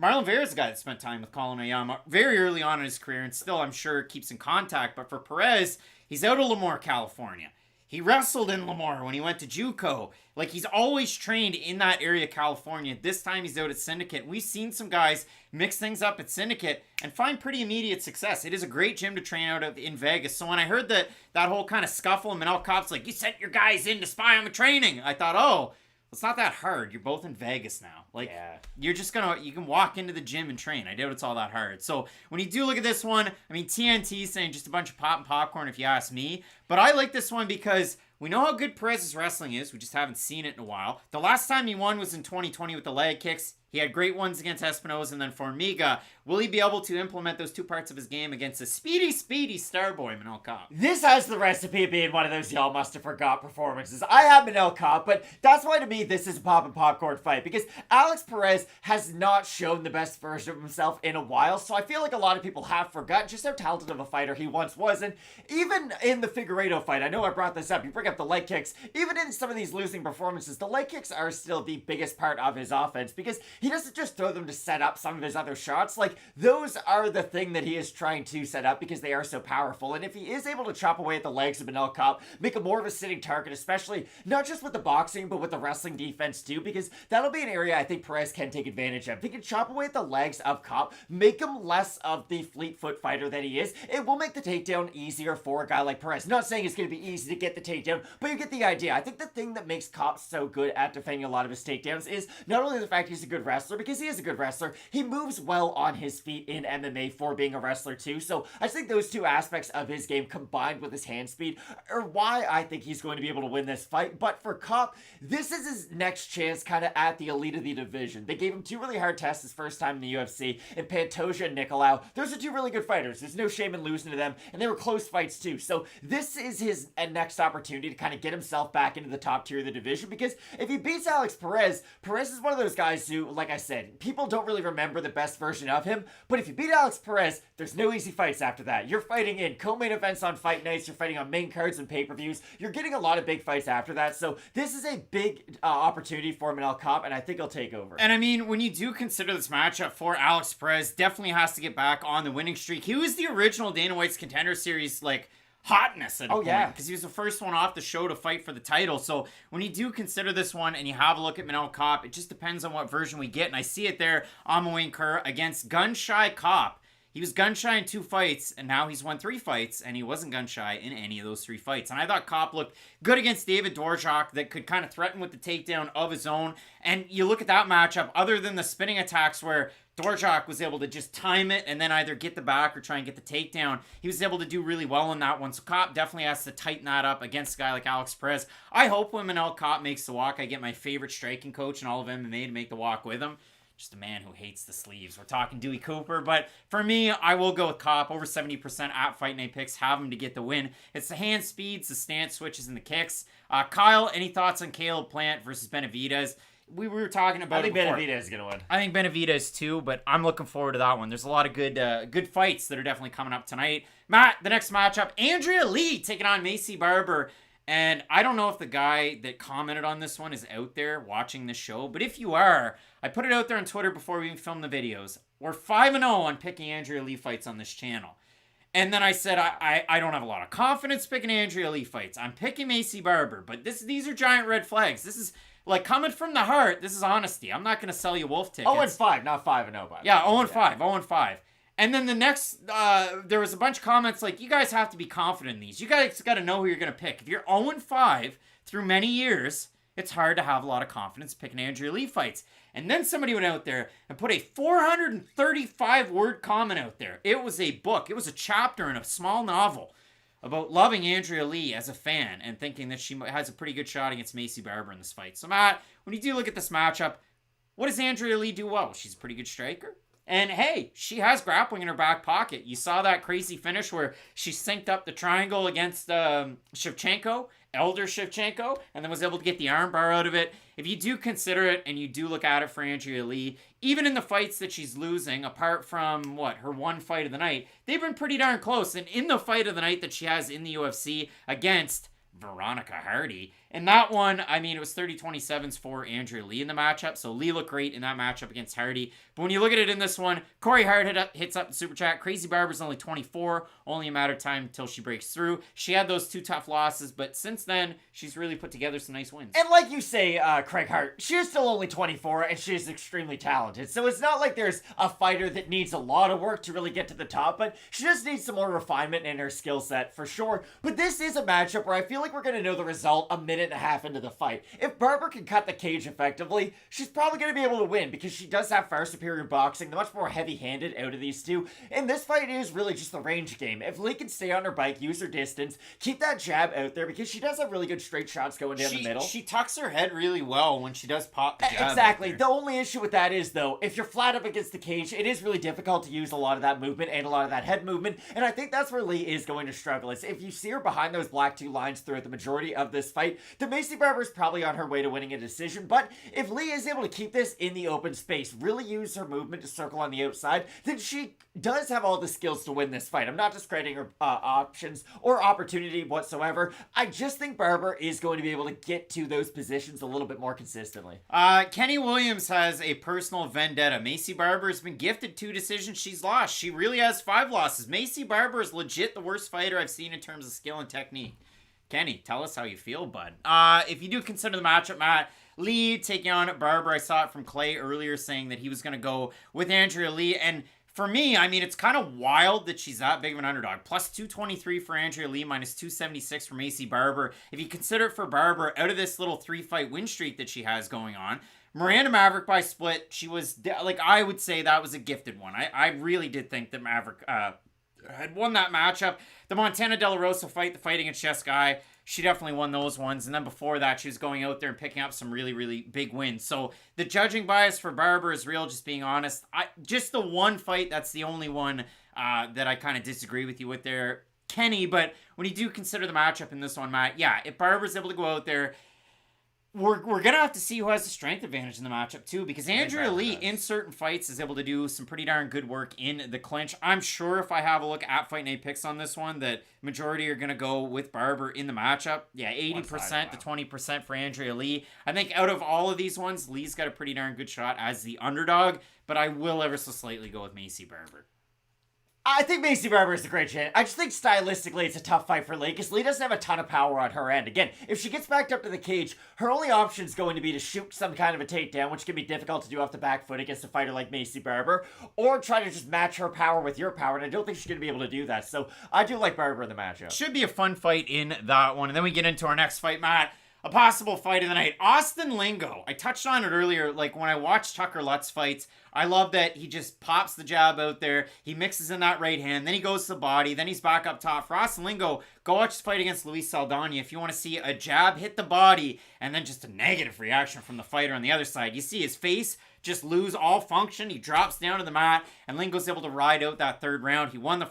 S1: Marlon Vera is a guy that spent time with Colin Oyama very early on in his career and still, I'm sure, keeps in contact. But for Perez, he's out of Lemoore, California. He wrestled in Lemoore when he went to JUCO. Like, he's always trained in that area of California. This time he's out at Syndicate. We've seen some guys mix things up at Syndicate and find pretty immediate success. It is a great gym to train out of in Vegas. So when I heard that whole kind of scuffle, and Manel Kape's like, you sent your guys in to spy on my training, I thought, oh, it's not that hard. You're both in Vegas now. Like, you're just you can walk into the gym and train. I doubt it's all that hard. So when you do look at this one, I mean, TNT saying just a bunch of pop and popcorn if you ask me. But I like this one because we know how good Perez's wrestling is. We just haven't seen it in a while. The last time he won was in 2020 with the leg kicks. He had great ones against Espinoza and then Formiga. Will he be able to implement those two parts of his game against a speedy Starboy, Manel Kape?
S3: This has the recipe of being one of those y'all must have forgot performances. I have Manel Kape, but that's why to me this is a pop and popcorn fight, because Alex Perez has not shown the best version of himself in a while, so I feel like a lot of people have forgotten just how talented of a fighter he once was. And even in the Figueiredo fight, I know I brought this up, you bring up the leg kicks, even in some of these losing performances, the leg kicks are still the biggest part of his offense, because he doesn't just throw them to set up some of his other shots. Like, those are the thing that he is trying to set up because they are so powerful. And if he is able to chop away at the legs of Manel Kape, make him more of a sitting target, especially not just with the boxing, but with the wrestling defense too, because that'll be an area I think Perez can take advantage of. If he can chop away at the legs of Kape, make him less of the fleet foot fighter that he is, it will make the takedown easier for a guy like Perez. Not saying it's going to be easy to get the takedown, but you get the idea. I think the thing that makes Kape so good at defending a lot of his takedowns is not only the fact he's a good wrestler, because he is a good wrestler, he moves well on his feet in MMA for being a wrestler too. So I think those two aspects of his game combined with his hand speed are why I think he's going to be able to win this fight. But for Kape, this is his next chance kind of at the elite of the division. They gave him two really hard tests his first time in the UFC, and Pantoja and Nicolau. Those are two really good fighters. There's no shame in losing to them, and they were close fights too. So this is his next opportunity to kind of get himself back into the top tier of the division, because if he beats Alex Perez, Perez is one of those guys who, like I said, people don't really remember the best version of him, but if you beat Alex Perez, there's no easy fights after that. You're fighting in co-main events on fight nights, you're fighting on main cards and pay-per-views, you're getting a lot of big fights after that, so this is a big opportunity for Manel Kape, and I think he'll take over.
S1: And I mean, when you do consider this matchup for Alex Perez, definitely has to get back on the winning streak. He was the original Dana White's Contender Series, like, hotness at a point, because he was the first one off the show to fight for the title. So when you do consider this one and you have a look at Manel Kape, it just depends on what version we get. And I see it there on Wayne Kerr against gun-shy Kape. He was gun-shy in 2 fights, and now he's won 3 fights, and he wasn't gun-shy in any of those 3 fights. And I thought Kape looked good against David Dvorak that could kind of threaten with the takedown of his own. And you look at that matchup, other than the spinning attacks where Dorjak was able to just time it and then either get the back or try and get the takedown. He was able to do really well in that one. So Kopp definitely has to tighten that up against a guy like Alex Perez. I hope when Manel Kopp makes the walk, I get my favorite striking coach in all of MMA to make the walk with him. Just a man who hates the sleeves. We're talking Dewey Cooper. But for me, I will go with Kopp. Over 70% at Fight Night Picks. Have him to get the win. It's the hand speeds, the stance switches, and the kicks. Kyle, any thoughts on Caleb Plant versus Benavidez? We were talking about it before.
S3: I think Benavidez is going to win.
S1: I think Benavidez too, but I'm looking forward to that one. There's a lot of good fights that are definitely coming up tonight. Matt, the next matchup, Andrea Lee taking on Maycee Barber. And I don't know if the guy that commented on this one is out there watching this show, but if you are, I put it out there on Twitter before we even filmed the videos. We're 5-0 on picking Andrea Lee fights on this channel. And then I said, I don't have a lot of confidence picking Andrea Lee fights. I'm picking Maycee Barber, but these are giant red flags. This is... like, coming from the heart, this is honesty. I'm not going to sell you wolf tickets.
S3: 0-5, not 5-0, by the way.
S1: Yeah, 0-5, 0-5. And then the next, there was a bunch of comments like, you guys have to be confident in these. You guys got to know who you're going to pick. If you're 0-5 through many years, it's hard to have a lot of confidence picking Andrea Lee fights. And then somebody went out there and put a 435-word comment out there. It was a book. It was a chapter in a small novel about loving Andrea Lee as a fan and thinking that she has a pretty good shot against Maycee Barber in this fight. So, Matt, when you do look at this matchup, what does Andrea Lee do well? She's a pretty good striker. And, hey, she has grappling in her back pocket. You saw that crazy finish where she synced up the triangle against Shevchenko, Elder Shevchenko, and then was able to get the armbar out of it. If you do consider it and you do look at it for Andrea Lee, even in the fights that she's losing, apart from, her one fight of the night, they've been pretty darn close. And in the fight of the night that she has in the UFC against Veronica Hardy, in that one, I mean, it was 30-27s for Andrea Lee in the matchup, so Lee looked great in that matchup against Hardy. But when you look at it in this one, Corey Hart hits up the Super Chat. Crazy Barber's only 24, only a matter of time until she breaks through. She had those 2 tough losses, but since then, she's really put together some nice wins.
S3: And like you say, Craig Hart, she is still only 24, and she is extremely talented. So it's not like there's a fighter that needs a lot of work to really get to the top, but she just needs some more refinement in her skill set, for sure. But this is a matchup where I feel like we're going to know the result a minute and a half into the fight. If Barber can cut the cage effectively, she's probably going to be able to win because she does have far superior boxing, the much more heavy-handed out of these two. And this fight is really just the range game. If Lee can stay on her bike, use her distance, keep that jab out there because she does have really good straight shots going down the middle.
S1: She tucks her head really well when she does pop the jab.
S3: Exactly. The only issue with that is, though, if you're flat up against the cage, it is really difficult to use a lot of that movement and a lot of that head movement. And I think that's where Lee is going to struggle. Is if you see her behind those black 2 lines throughout the majority of this fight, the Maycee Barber is probably on her way to winning a decision. But if Lee is able to keep this in the open space, really use her movement to circle on the outside, then she does have all the skills to win this fight. I'm not discrediting her options or opportunity whatsoever. I just think Barber is going to be able to get to those positions a little bit more consistently.
S1: Kenny Williams has a personal vendetta. Maycee Barber has been gifted 2 decisions she's lost. She really has 5 losses. Maycee Barber is legit the worst fighter I've seen in terms of skill and technique. Kenny, tell us how you feel, bud. If you do consider the matchup, Matt, Lee taking on Barber, I saw it from Clay earlier saying that he was going to go with Andrea Lee. And for me, I mean, it's kind of wild that she's that big of an underdog. Plus 223 for Andrea Lee, minus 276 for Maycee Barber. If you consider it for Barber, out of this little 3-fight win streak that she has going on, Miranda Maverick by split, she was, like, I would say that was a gifted one. I really did think that Maverick had won that matchup. The Montana De La Rosa fight, the fight against Chess Guy, she definitely won those ones. And then before that, she was going out there and picking up some really, really big wins. So the judging bias for Barber is real, just being honest. Just the one fight, that's the only one that I kind of disagree with you with there, Kenny. But when you do consider the matchup in this one, Matt, yeah, if Barber's able to go out there, we're going to have to see who has the strength advantage in the matchup, too, because Andrea Lee, in certain fights, is able to do some pretty darn good work in the clinch. I'm sure if I have a look at Fight Night Picks on this one, that majority are going to go with Barber in the matchup. Yeah, 80% to 20% for Andrea Lee. I think out of all of these ones, Lee's got a pretty darn good shot as the underdog, but I will ever so slightly go with Maycee Barber.
S3: I think Maycee Barber is a great chance. I just think stylistically it's a tough fight for Lee because Lee doesn't have a ton of power on her end. Again, if she gets backed up to the cage, her only option is going to be to shoot some kind of a takedown, which can be difficult to do off the back foot against a fighter like Maycee Barber, or try to just match her power with your power, and I don't think she's going to be able to do that. So I do like Barber in the matchup.
S1: Should be a fun fight in that one. And then we get into our next fight, Matt. a possible fight of the night. Austin Lingo. I touched on it earlier. Like when I watched Tucker Lutz fights, I love that he just pops the jab out there. He mixes in that right hand. Then he goes to the body. Then he's back up top. For Austin Lingo, go watch his fight against Luis Saldana if you want to see a jab hit the body and then just a negative reaction from the fighter on the other side. You see his face just lose all function. He drops down to the mat, and Lingo's able to ride out that third round. He won the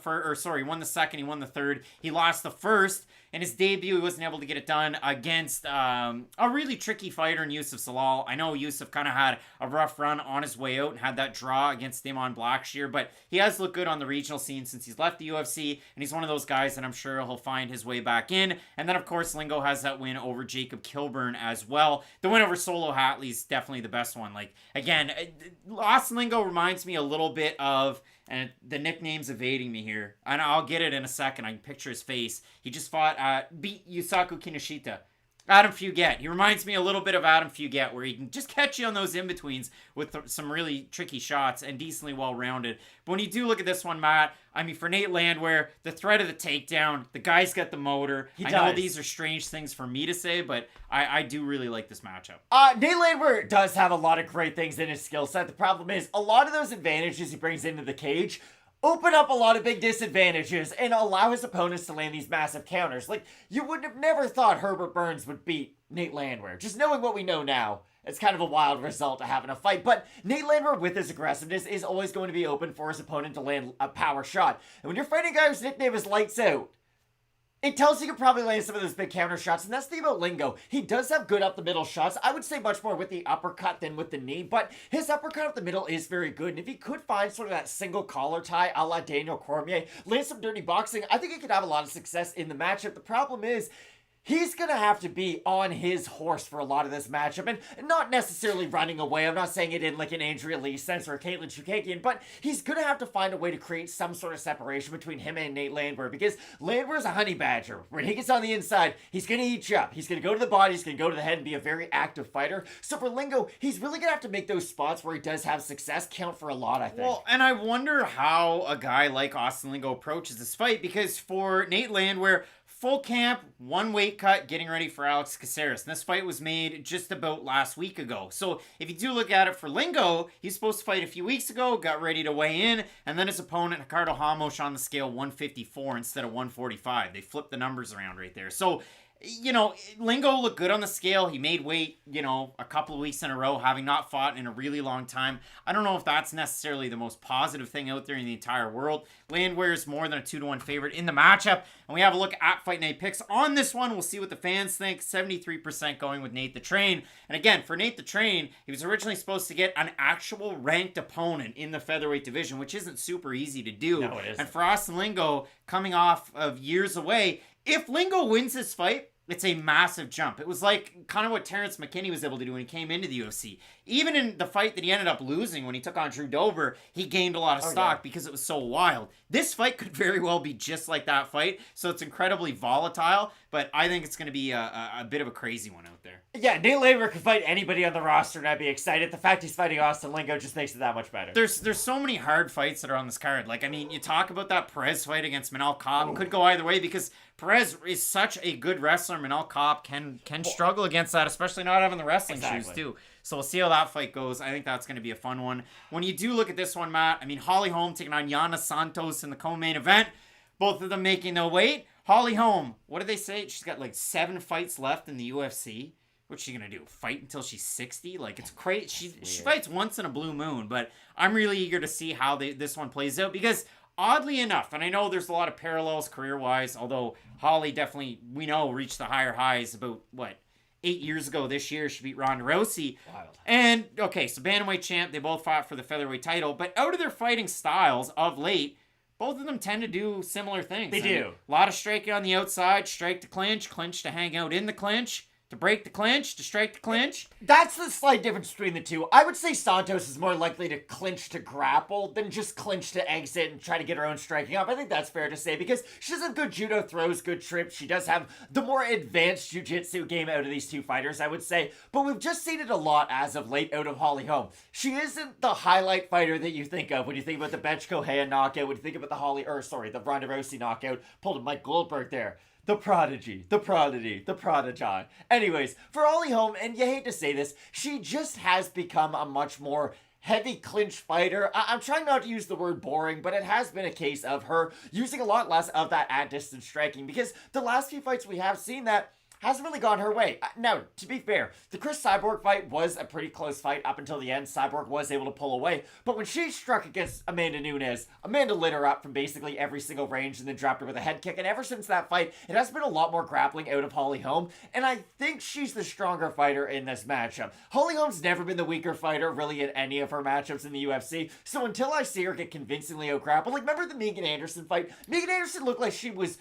S1: he won the second, he won the third. He lost the first. In his debut, he wasn't able to get it done against a really tricky fighter in Yusuf Salal. I know Yusuf kind of had a rough run on his way out and had that draw against Damon Blackshear, but he has looked good on the regional scene since he's left the UFC, and he's one of those guys that I'm sure he'll find his way back in. And then, of course, Lingo has that win over Jacob Kilburn as well. The win over Solo Hatley is definitely the best one. Like, again, Austin Lingo reminds me a little bit of, and the nickname's evading me here, and I'll get it in a second. I can picture his face. He just beat Yusaku Kinoshita. Adam Fugett. He reminds me a little bit of Adam Fugett, where he can just catch you on those in-betweens with some really tricky shots and decently well-rounded. But when you do look at this one, Matt, I mean, for Nate Landwehr, the threat of the takedown, the guy's got the motor. I know these are strange things for me to say, but I do really like this matchup.
S3: Nate Landwehr does have a lot of great things in his skill set. The problem is, a lot of those advantages he brings into the cage open up a lot of big disadvantages and allow his opponents to land these massive counters. Like, you would have never thought Herbert Burns would beat Nate Landwehr. Just knowing what we know now, it's kind of a wild result to have in a fight. But Nate Landwehr, with his aggressiveness, is always going to be open for his opponent to land a power shot. And when you're fighting a guy whose nickname is Lights Out, it tells you can probably land some of those big counter shots, and that's the thing about Lingo. He does have good up the middle shots. I would say much more with the uppercut than with the knee, but his uppercut up the middle is very good. And if he could find sort of that single collar tie a la Daniel Cormier, land some dirty boxing, I think he could have a lot of success in the matchup. The problem is, he's going to have to be on his horse for a lot of this matchup, and not necessarily running away. I'm not saying it in like an Andrea Lee sense or a Caitlin Chukagian, but he's going to have to find a way to create some sort of separation between him and Nate Landwehr, because Landwehr's a honey badger. When he gets on the inside, he's going to eat you up. He's going to go to the body, he's going to go to the head and be a very active fighter. So for Lingo, he's really going to have to make those spots where he does have success count for a lot, I think.
S1: Well, and I wonder how a guy like Austin Lingo approaches this fight, because for Nate Landwehr, full camp, one weight cut, getting ready for Alex Caceres. And this fight was made just about last week ago. So if you do look at it for Lingo, he's supposed to fight a few weeks ago, got ready to weigh in, and then his opponent, Ricardo Ramos, on the scale 154 instead of 145. They flipped the numbers around right there. So, you know, Lingo looked good on the scale. He made weight, you know, a couple of weeks in a row, having not fought in a really long time. I don't know if that's necessarily the most positive thing out there in the entire world. Landwehr is more than a 2-1 favorite in the matchup. And we have a look at Fight Night picks on this one. We'll see what the fans think. 73% going with Nate the Train. And again, for Nate the Train, he was originally supposed to get an actual ranked opponent in the featherweight division, which isn't super easy to do.
S3: No, it isn't.
S1: And for Austin Lingo, coming off of years away, if Lingo wins this fight, it's a massive jump. It was like kind of what Terrence McKinney was able to do when he came into the UFC. Even in the fight that he ended up losing when he took on Drew Dober, he gained a lot of stock because it was so wild. This fight could very well be just like that fight, so it's incredibly volatile, but I think it's going to be a bit of a crazy one out there.
S3: Yeah, Nate Landwehr could fight anybody on the roster and I'd be excited. The fact he's fighting Austin Lingo just makes it that much better.
S1: There's so many hard fights that are on this card. Like, I mean, you talk about that Perez fight against Manal Cobb. Could go either way because Perez is such a good wrestler. Manal Cobb can struggle against that, especially not having the wrestling shoes too. So we'll see how that fight goes. I think that's going to be a fun one. When you do look at this one, Matt, I mean, Holly Holm taking on Yana Santos in the co-main event. Both of them making their weight. Holly Holm, what did they say? She's got like 7 fights left in the UFC. What's she going to do? Fight until she's 60? Like, it's crazy. She fights once in a blue moon, but I'm really eager to see how this one plays out because oddly enough, and I know there's a lot of parallels career-wise, although Holly definitely, we know, reached the higher highs about, 8 years ago this year. She beat Ronda Rousey.
S3: Wild.
S1: And, okay, so bantamweight champ, they both fought for the featherweight title, but out of their fighting styles of late, both of them tend to do similar things.
S3: They do.
S1: A lot of striking on the outside, strike to clinch, clinch to hang out in the clinch, to break the clinch, to strike the clinch.
S3: That's the slight difference between the two. I would say Santos is more likely to clinch to grapple than just clinch to exit and try to get her own striking up. I think that's fair to say because she does have good judo throws, good trips. She does have the more advanced jiu-jitsu game out of these two fighters, I would say. But we've just seen it a lot as of late out of Holly Holm. She isn't the highlight fighter that you think of when you think about the Bench Correa knockout, when you think about the Ronda Rousey knockout, pulled a Mike Goldberg there. The prodigy, the prodigy. Anyways, for Holly Holm, and you hate to say this, she just has become a much more heavy clinch fighter. I'm trying not to use the word boring, but it has been a case of her using a lot less of that at-distance striking, because the last few fights we have seen that hasn't really gone her way. Now, to be fair, the Chris Cyborg fight was a pretty close fight up until the end. Cyborg was able to pull away, but when she struck against Amanda Nunes, Amanda lit her up from basically every single range and then dropped her with a head kick, and ever since that fight, it has been a lot more grappling out of Holly Holm, and I think she's the stronger fighter in this matchup. Holly Holm's never been the weaker fighter, really, in any of her matchups in the UFC, so until I see her get convincingly out-grappled, like, remember the Megan Anderson fight? Megan Anderson looked like she was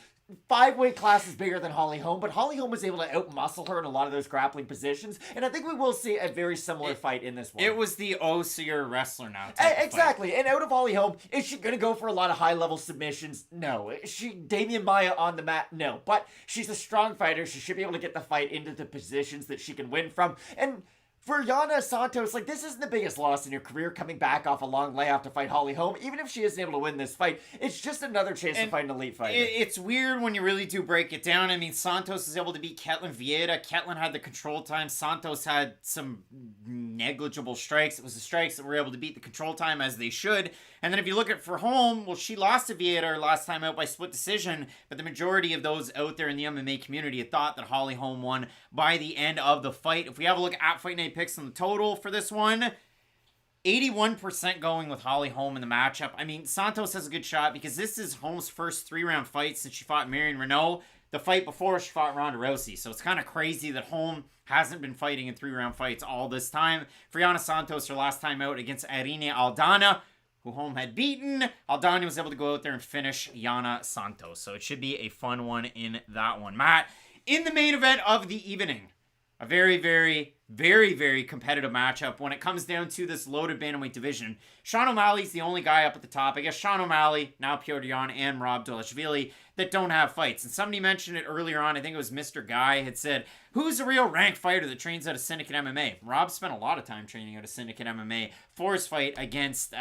S3: 5 weight classes bigger than Holly Holm, but Holly Holm was able to outmuscle her in a lot of those grappling positions, and I think we will see a very similar fight in this one.
S1: It was the oh, so you're a wrestler now.
S3: Exactly, and out of Holly Holm, is she going to go for a lot of high-level submissions? No. Is she Damian Maia on the mat? No. But she's a strong fighter. She should be able to get the fight into the positions that she can win from, and for Yana Santos, like, this isn't the biggest loss in your career, coming back off a long layoff to fight Holly Holm. Even if she isn't able to win this fight, it's just another chance to fight an elite fighter.
S1: It's weird when you really do break it down. I mean, Santos is able to beat Ketlin Vieira. Ketlin had the control time. Santos had some negligible strikes. It was the strikes that were able to beat the control time, as they should. And then if you look at for Holm, well, she lost to Vieira last time out by split decision, but the majority of those out there in the MMA community had thought that Holly Holm won by the end of the fight. If we have a look at Fight Night picks on the total for this one, 81% going with Holly Holm in the matchup. I mean, Santos has a good shot because this is Holm's first 3-round fight since she fought Marion Renault. The fight before, she fought Ronda Rousey. So it's kind of crazy that Holm hasn't been fighting in 3-round fights all this time. For Yana Santos, her last time out against Irene Aldana, who Holm had beaten, Aldana was able to go out there and finish Yana Santos. So it should be a fun one in that one. Matt, in the main event of the evening, a very, very, very, very competitive matchup when it comes down to this loaded bantamweight division. Sean O'Malley's the only guy up at the top. I guess Sean O'Malley, now Piotr Jan, and Rob Dvalishvili that don't have fights. And somebody mentioned it earlier on, I think it was Mr. Guy, had said, who's a real ranked fighter that trains out of Syndicate MMA? Rob spent a lot of time training out of Syndicate MMA for his fight against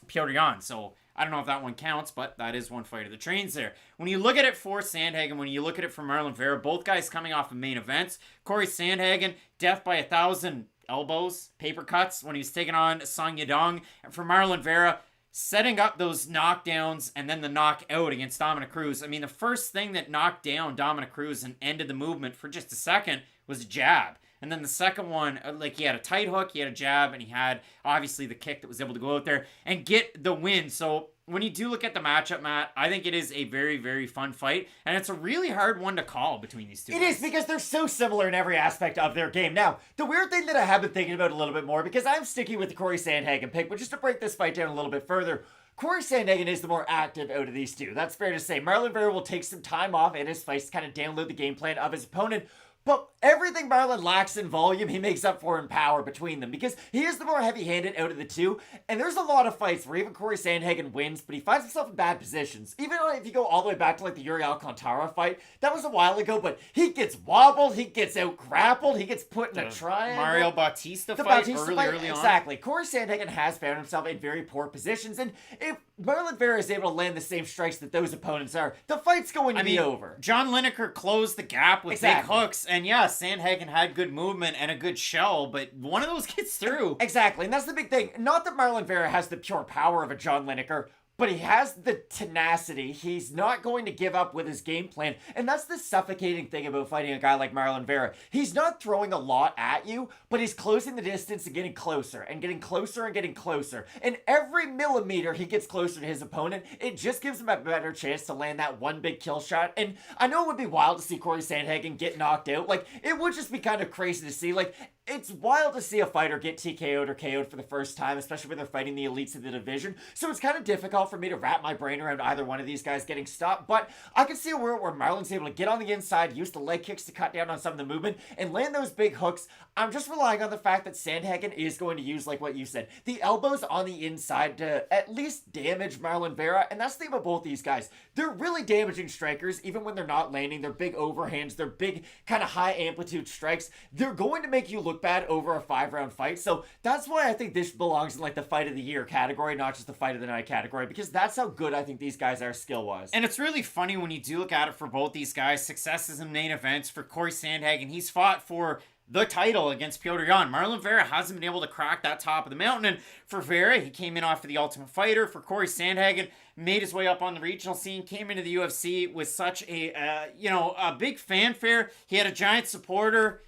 S1: Piotr Jan. So I don't know if that one counts, but that is one fighter that trains there. When you look at it for Sandhagen, when you look at it for Marlon Vera, both guys coming off of main events. Corey Sandhagen, death by 1,000 elbows, paper cuts when he was taking on Song Yadong. And for Marlon Vera, setting up those knockdowns and then the knockout against Dominic Cruz. I mean, the first thing that knocked down Dominic Cruz and ended the movement for just a second was a jab. And then the second one, like, he had a tight hook, he had a jab, and he had, obviously, the kick that was able to go out there and get the win. So when you do look at the matchup, Matt, I think it is a very, very fun fight, and it's a really hard one to call between these two guys.
S3: It is, because they're so similar in every aspect of their game. Now, the weird thing that I have been thinking about a little bit more, because I'm sticking with the Corey Sandhagen pick, but just to break this fight down a little bit further, Corey Sandhagen is the more active out of these two. That's fair to say. Marlon Vera will take some time off in his fights to kind of download the game plan of his opponent, but everything Marlon lacks in volume, he makes up for in power between them, because he is the more heavy-handed out of the two, and there's a lot of fights where even Corey Sandhagen wins, but he finds himself in bad positions. Even if you go all the way back to, like, the Yuri Alcantara fight, that was a while ago, but he gets wobbled, he gets out-grappled, he gets put in a triangle.
S1: Mario Bautista fight early on.
S3: Exactly. Corey Sandhagen has found himself in very poor positions, and if Marlon Vera is able to land the same strikes that those opponents are, the fight's going to be over.
S1: John Lineker closed the gap with big hooks, and yeah, Sandhagen had good movement and a good shell, but one of those gets through.
S3: Exactly, and that's the big thing. Not that Marlon Vera has the pure power of a John Lineker, but he has the tenacity. He's not going to give up with his game plan. And that's the suffocating thing about fighting a guy like Marlon Vera. He's not throwing a lot at you, but he's closing the distance and getting closer and getting closer and getting closer. And every millimeter he gets closer to his opponent, it just gives him a better chance to land that one big kill shot. And I know it would be wild to see Corey Sandhagen get knocked out. Like, it would just be kind of crazy to see. Like, it's wild to see a fighter get TKO'd or KO'd for the first time, especially when they're fighting the elites of the division. So it's kind of difficult for me to wrap my brain around either one of these guys getting stopped. But I can see a world where Marlon's able to get on the inside, use the leg kicks to cut down on some of the movement, and land those big hooks. I'm just relying on the fact that Sandhagen is going to use, like what you said, the elbows on the inside to at least damage Marlon Vera. And that's the thing about both these guys. They're really damaging strikers, even when they're not landing. They're big overhands. They're big, kind of high amplitude strikes. They're going to make you look look bad over a 5-round fight. So that's why I think this belongs in like the fight of the year category, not just the fight of the night category, because that's how good I think these guys are skill-wise.
S1: And it's really funny when you do look at it for both these guys. Successes in main events for Corey Sandhagen. He's fought for the title against Petr Yan. Marlon Vera hasn't been able to crack that top of the mountain. And for Vera, he came in off of the Ultimate Fighter. For Corey Sandhagen, made his way up on the regional scene, came into the UFC with such a big fanfare. He had a giant supporter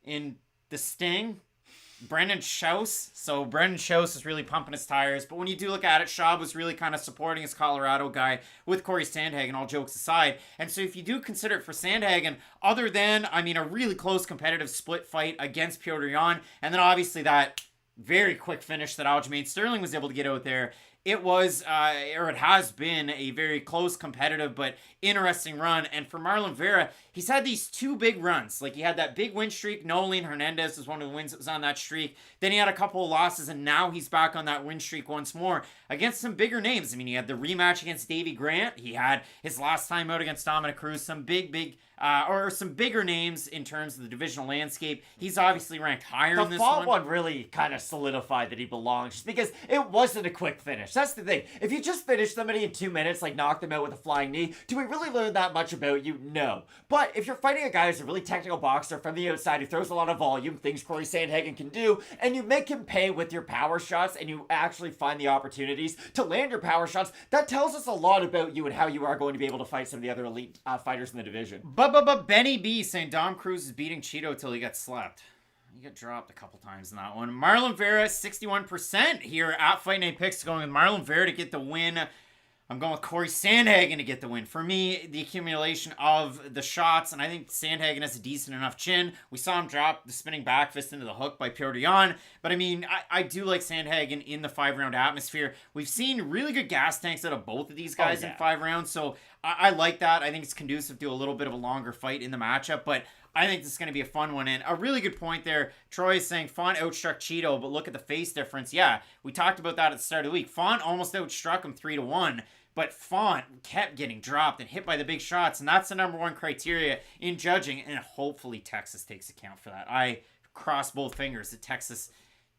S1: in the Sting, Brendan Schaus. So Brendan Schaus is really pumping his tires. But when you do look at it, Schaub was really kind of supporting his Colorado guy with Corey Sandhagen, all jokes aside. And so if you do consider it for Sandhagen, other than, a really close competitive split fight against Petr Yan, and then obviously that very quick finish that Aljamain Sterling was able to get out there, it was, it has been a very close, competitive, but interesting run. And for Marlon Vera, he's had these two big runs. Like, he had that big win streak. Nolan Hernandez was one of the wins that was on that streak. Then he had a couple of losses, and now he's back on that win streak once more against some bigger names. He had the rematch against Davey Grant. He had his last time out against Dominic Cruz. Some some bigger names in terms of the divisional landscape. He's obviously ranked higher in this one.
S3: The fought one really kind of solidified that he belongs, just because it wasn't a quick finish. That's the thing. If you just finish somebody in 2 minutes, like knock them out with a flying knee, do we really learn that much about you? No. But if you're fighting a guy who's a really technical boxer from the outside who throws a lot of volume, things Corey Sandhagen can do, and you make him pay with your power shots, and you actually find the opportunities to land your power shots, that tells us a lot about you and how you are going to be able to fight some of the other elite fighters in the division.
S1: But Benny B saying Dom Cruz is beating Cheeto till he got slapped. He got dropped a couple times in that one. Marlon Vera, 61% here at Fight Night Picks, going with Marlon Vera to get the win. I'm going with Corey Sandhagen to get the win. For me, the accumulation of the shots, and I think Sandhagen has a decent enough chin. We saw him drop the spinning back fist into the hook by Petr Yan. But I do like Sandhagen in the 5-round atmosphere. We've seen really good gas tanks out of both of these guys in 5 rounds. So I like that. I think it's conducive to a little bit of a longer fight in the matchup. But I think this is going to be a fun one. And a really good point there. Troy is saying Font outstruck Cheeto, but look at the face difference. Yeah, we talked about that at the start of the week. Font almost outstruck him 3-1. But Font kept getting dropped and hit by the big shots. And that's the number one criteria in judging. And hopefully Texas takes account for that. I cross both fingers that Texas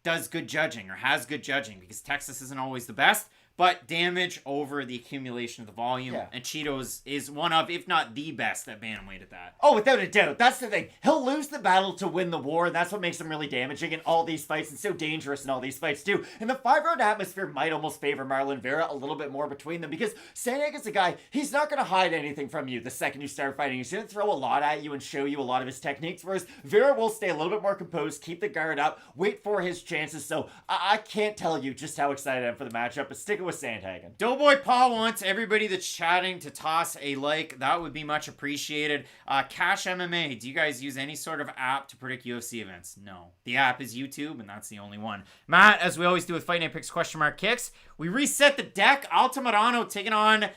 S1: does good judging or has good judging, because Texas isn't always the best. But damage over the accumulation of the volume. Yeah. And Cheetos is one of, if not the best at bantamweight at that.
S3: Oh, without a doubt. That's the thing. He'll lose the battle to win the war. And that's what makes him really damaging in all these fights and so dangerous in all these fights too. And the 5-round atmosphere might almost favor Marlon Vera a little bit more between them, because Sandhagen's a guy, he's not going to hide anything from you the second you start fighting. He's going to throw a lot at you and show you a lot of his techniques, whereas Vera will stay a little bit more composed, keep the guard up, wait for his chances. So I can't tell you just how excited I am for the matchup, but stick it with Sandhagen.
S1: Doughboy Paul wants everybody that's chatting to toss a like. That would be much appreciated. Cash MMA, do you guys use any sort of app to predict UFC events? No. The app is YouTube, and that's the only one. Matt, as we always do with Fight Night Picks !kicks, we reset the deck. Altamirano taking on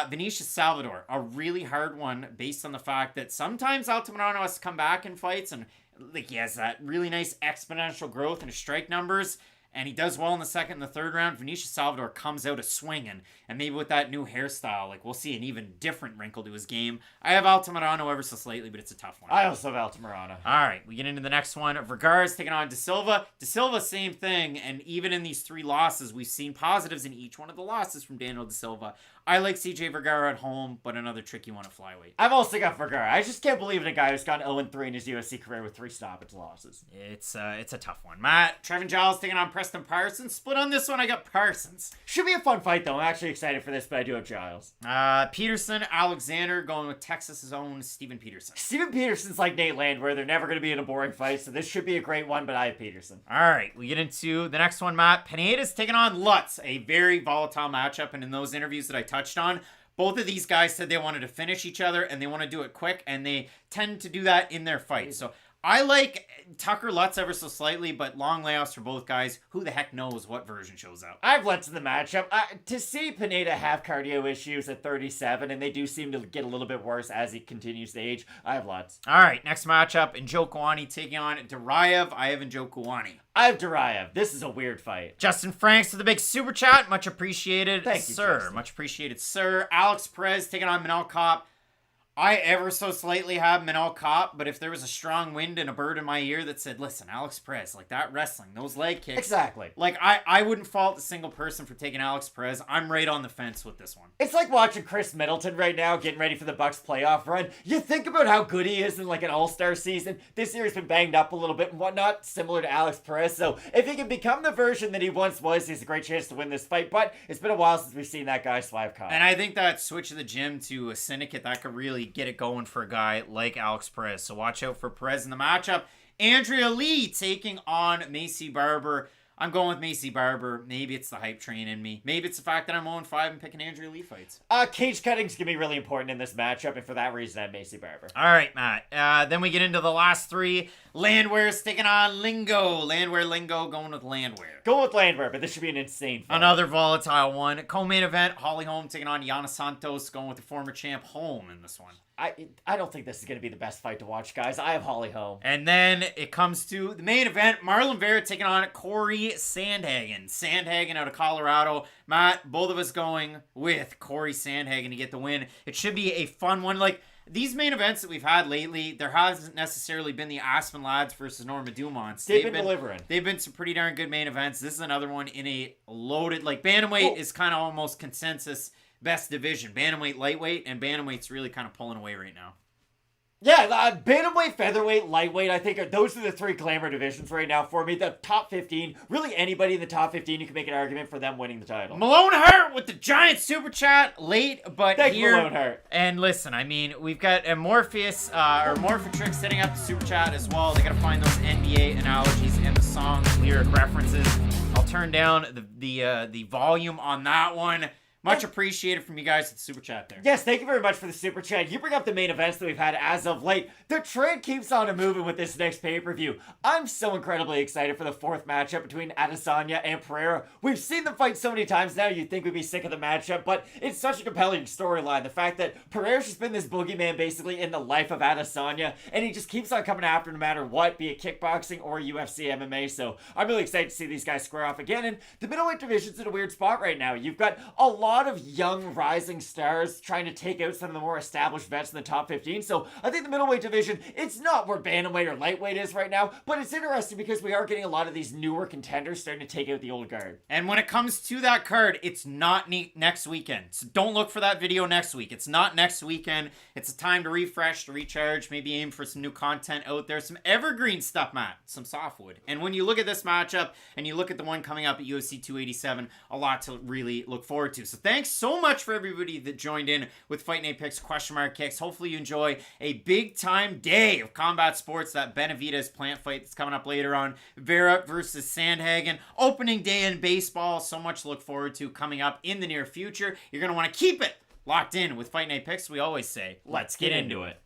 S1: Vinicius Salvador. A really hard one based on the fact that sometimes Altamirano has to come back in fights, and he has that really nice exponential growth in his strike numbers. And he does well in the second and the third round. Vinicius Salvador comes out a swinging. And maybe with that new hairstyle, we'll see an even different wrinkle to his game. I have Altamirano ever so slightly, but it's a tough one.
S3: I also have Altamirano.
S1: All right, we get into the next one. Vergara is taking on De Silva. De Silva, same thing. And even in these 3 losses, we've seen positives in each one of the losses from Daniel De Silva. I like CJ Vergara at home, but another tricky one at flyweight.
S3: I've also got Vergara. I just can't believe in a guy who's gone 0-3 in his UFC career with 3 stoppage losses.
S1: It's a tough one. Matt, Trevin Giles taking on Preston Parsons. Split on this one, I got Parsons.
S3: Should be a fun fight, though. I'm actually excited for this, but I do have Giles.
S1: Peterson, Alexander, going with Texas's own Steven Peterson.
S3: Steven Peterson's like Nate Landwehr. They're never going to be in a boring fight, so this should be a great one, but I have Peterson.
S1: All right, we get into the next one, Matt. Pineda's taking on Lutz, a very volatile matchup, and in those interviews that I touched on, both of these guys said they wanted to finish each other, and they want to do it quick, and they tend to do that in their fights. So I like Tucker Lutz ever so slightly, but long layoffs for both guys. Who the heck knows what version shows up?
S3: I have Lutz in the matchup. To see Pineda have cardio issues at 37, and they do seem to get a little bit worse as he continues to age, I have Lutz.
S1: All right, next matchup, Njokuani taking on Duraev. I have Njokuani.
S3: I have Duraev. This is a weird fight.
S1: Justin Franks with the big super chat. Much appreciated,
S3: Thank you,
S1: sir.
S3: Justin.
S1: Much appreciated, sir. Alex Perez taking on Manel Kopp. I ever so slightly have Minal cop, but if there was a strong wind and a bird in my ear that said, listen, Alex Perez, like that wrestling, those leg kicks.
S3: Exactly.
S1: Like, I wouldn't fault a single person for taking Alex Perez. I'm right on the fence with this one.
S3: It's like watching Chris Middleton right now getting ready for the Bucks playoff run. You think about how good he is in like an all-star season. This year he's been banged up a little bit and whatnot, similar to Alex Perez. So if he can become the version that he once was, he has a great chance to win this fight. But it's been a while since we've seen that guy Slav Khan.
S1: And I think that switch of the gym to a syndicate, that could really get it going for a guy like Alex Perez. So watch out for Perez in the matchup. Andrea Lee taking on Macy Barber. I'm going with Macy Barber. Maybe it's the hype train in me. Maybe it's the fact that I'm 0-5 and picking Andrea Lee fights.
S3: Cage cutting's going to be really important in this matchup, and for that reason, I'm Macy Barber.
S1: All right, Matt. Then we get into the last three. Landwehr's taking on Lingo. Landwehr, going with Landwehr.
S3: Going with Landwehr, but this should be an insane fight.
S1: Another volatile one. Co-main event, Holly Holm taking on Yana Santos, going with the former champ Holm in this one.
S3: I don't think this is going to be the best fight to watch, guys. I have Holly Holm.
S1: And then it comes to the main event, Marlon Vera taking on Corey Sandhagen. Sandhagen out of Colorado. Matt, both of us going with Corey Sandhagen to get the win. It should be a fun one. Like, these main events that we've had lately, there hasn't necessarily been the Aspen Lads versus Norma Dumont.
S3: They've been delivering.
S1: They've been some pretty darn good main events. This is another one in a loaded, like, bantamweight is kind of almost consensus best division. Bantamweight, lightweight, and bantamweight's really kind of pulling away right now.
S3: Yeah, bantamweight, featherweight, lightweight, I think those are the three glamour divisions right now for me. The top 15, really anybody in the top 15, you can make an argument for them winning the title.
S1: Malone Hart with the giant super chat, late but
S3: Thank
S1: here.
S3: Malone Hart.
S1: And listen, I mean, we've got Morpheus, or Morphatrix setting up the super chat as well. They got to find those NBA analogies and the song lyric references. I'll turn down the volume on that one. Much appreciated from you guys at the super chat there.
S3: Yes, thank you very much for the super chat. You bring up the main events that we've had as of late. The trend keeps on moving with this next pay-per-view. I'm so incredibly excited for the fourth matchup between Adesanya and Pereira. We've seen them fight so many times now, you'd think we'd be sick of the matchup, but it's such a compelling storyline. The fact that Pereira's just been this boogeyman basically in the life of Adesanya, and he just keeps on coming after no matter what, be it kickboxing or UFC MMA. So I'm really excited to see these guys square off again. And the middleweight division's in a weird spot right now. You've got a lot of young rising stars trying to take out some of the more established vets in the top 15. So I think the middleweight division, it's not where bantamweight or lightweight is right now, but it's interesting because we are getting a lot of these newer contenders starting to take out the old guard.
S1: And when it comes to that card, it's not next weekend. So don't look for that video next week. It's not next weekend. It's a time to refresh, to recharge, maybe aim for some new content out there. Some evergreen stuff, Matt. Some softwood. And when you look at this matchup and you look at the one coming up at UFC 287, a lot to really look forward to. So thanks so much for everybody that joined in with Fight Night Picks, question mark kicks. Hopefully you enjoy a big time day of combat sports. That Benavidez plant fight that's coming up later on. Vera versus Sandhagen. Opening day in baseball. So much to look forward to coming up in the near future. You're going to want to keep it locked in with Fight Night Picks. We always say, let's get into it.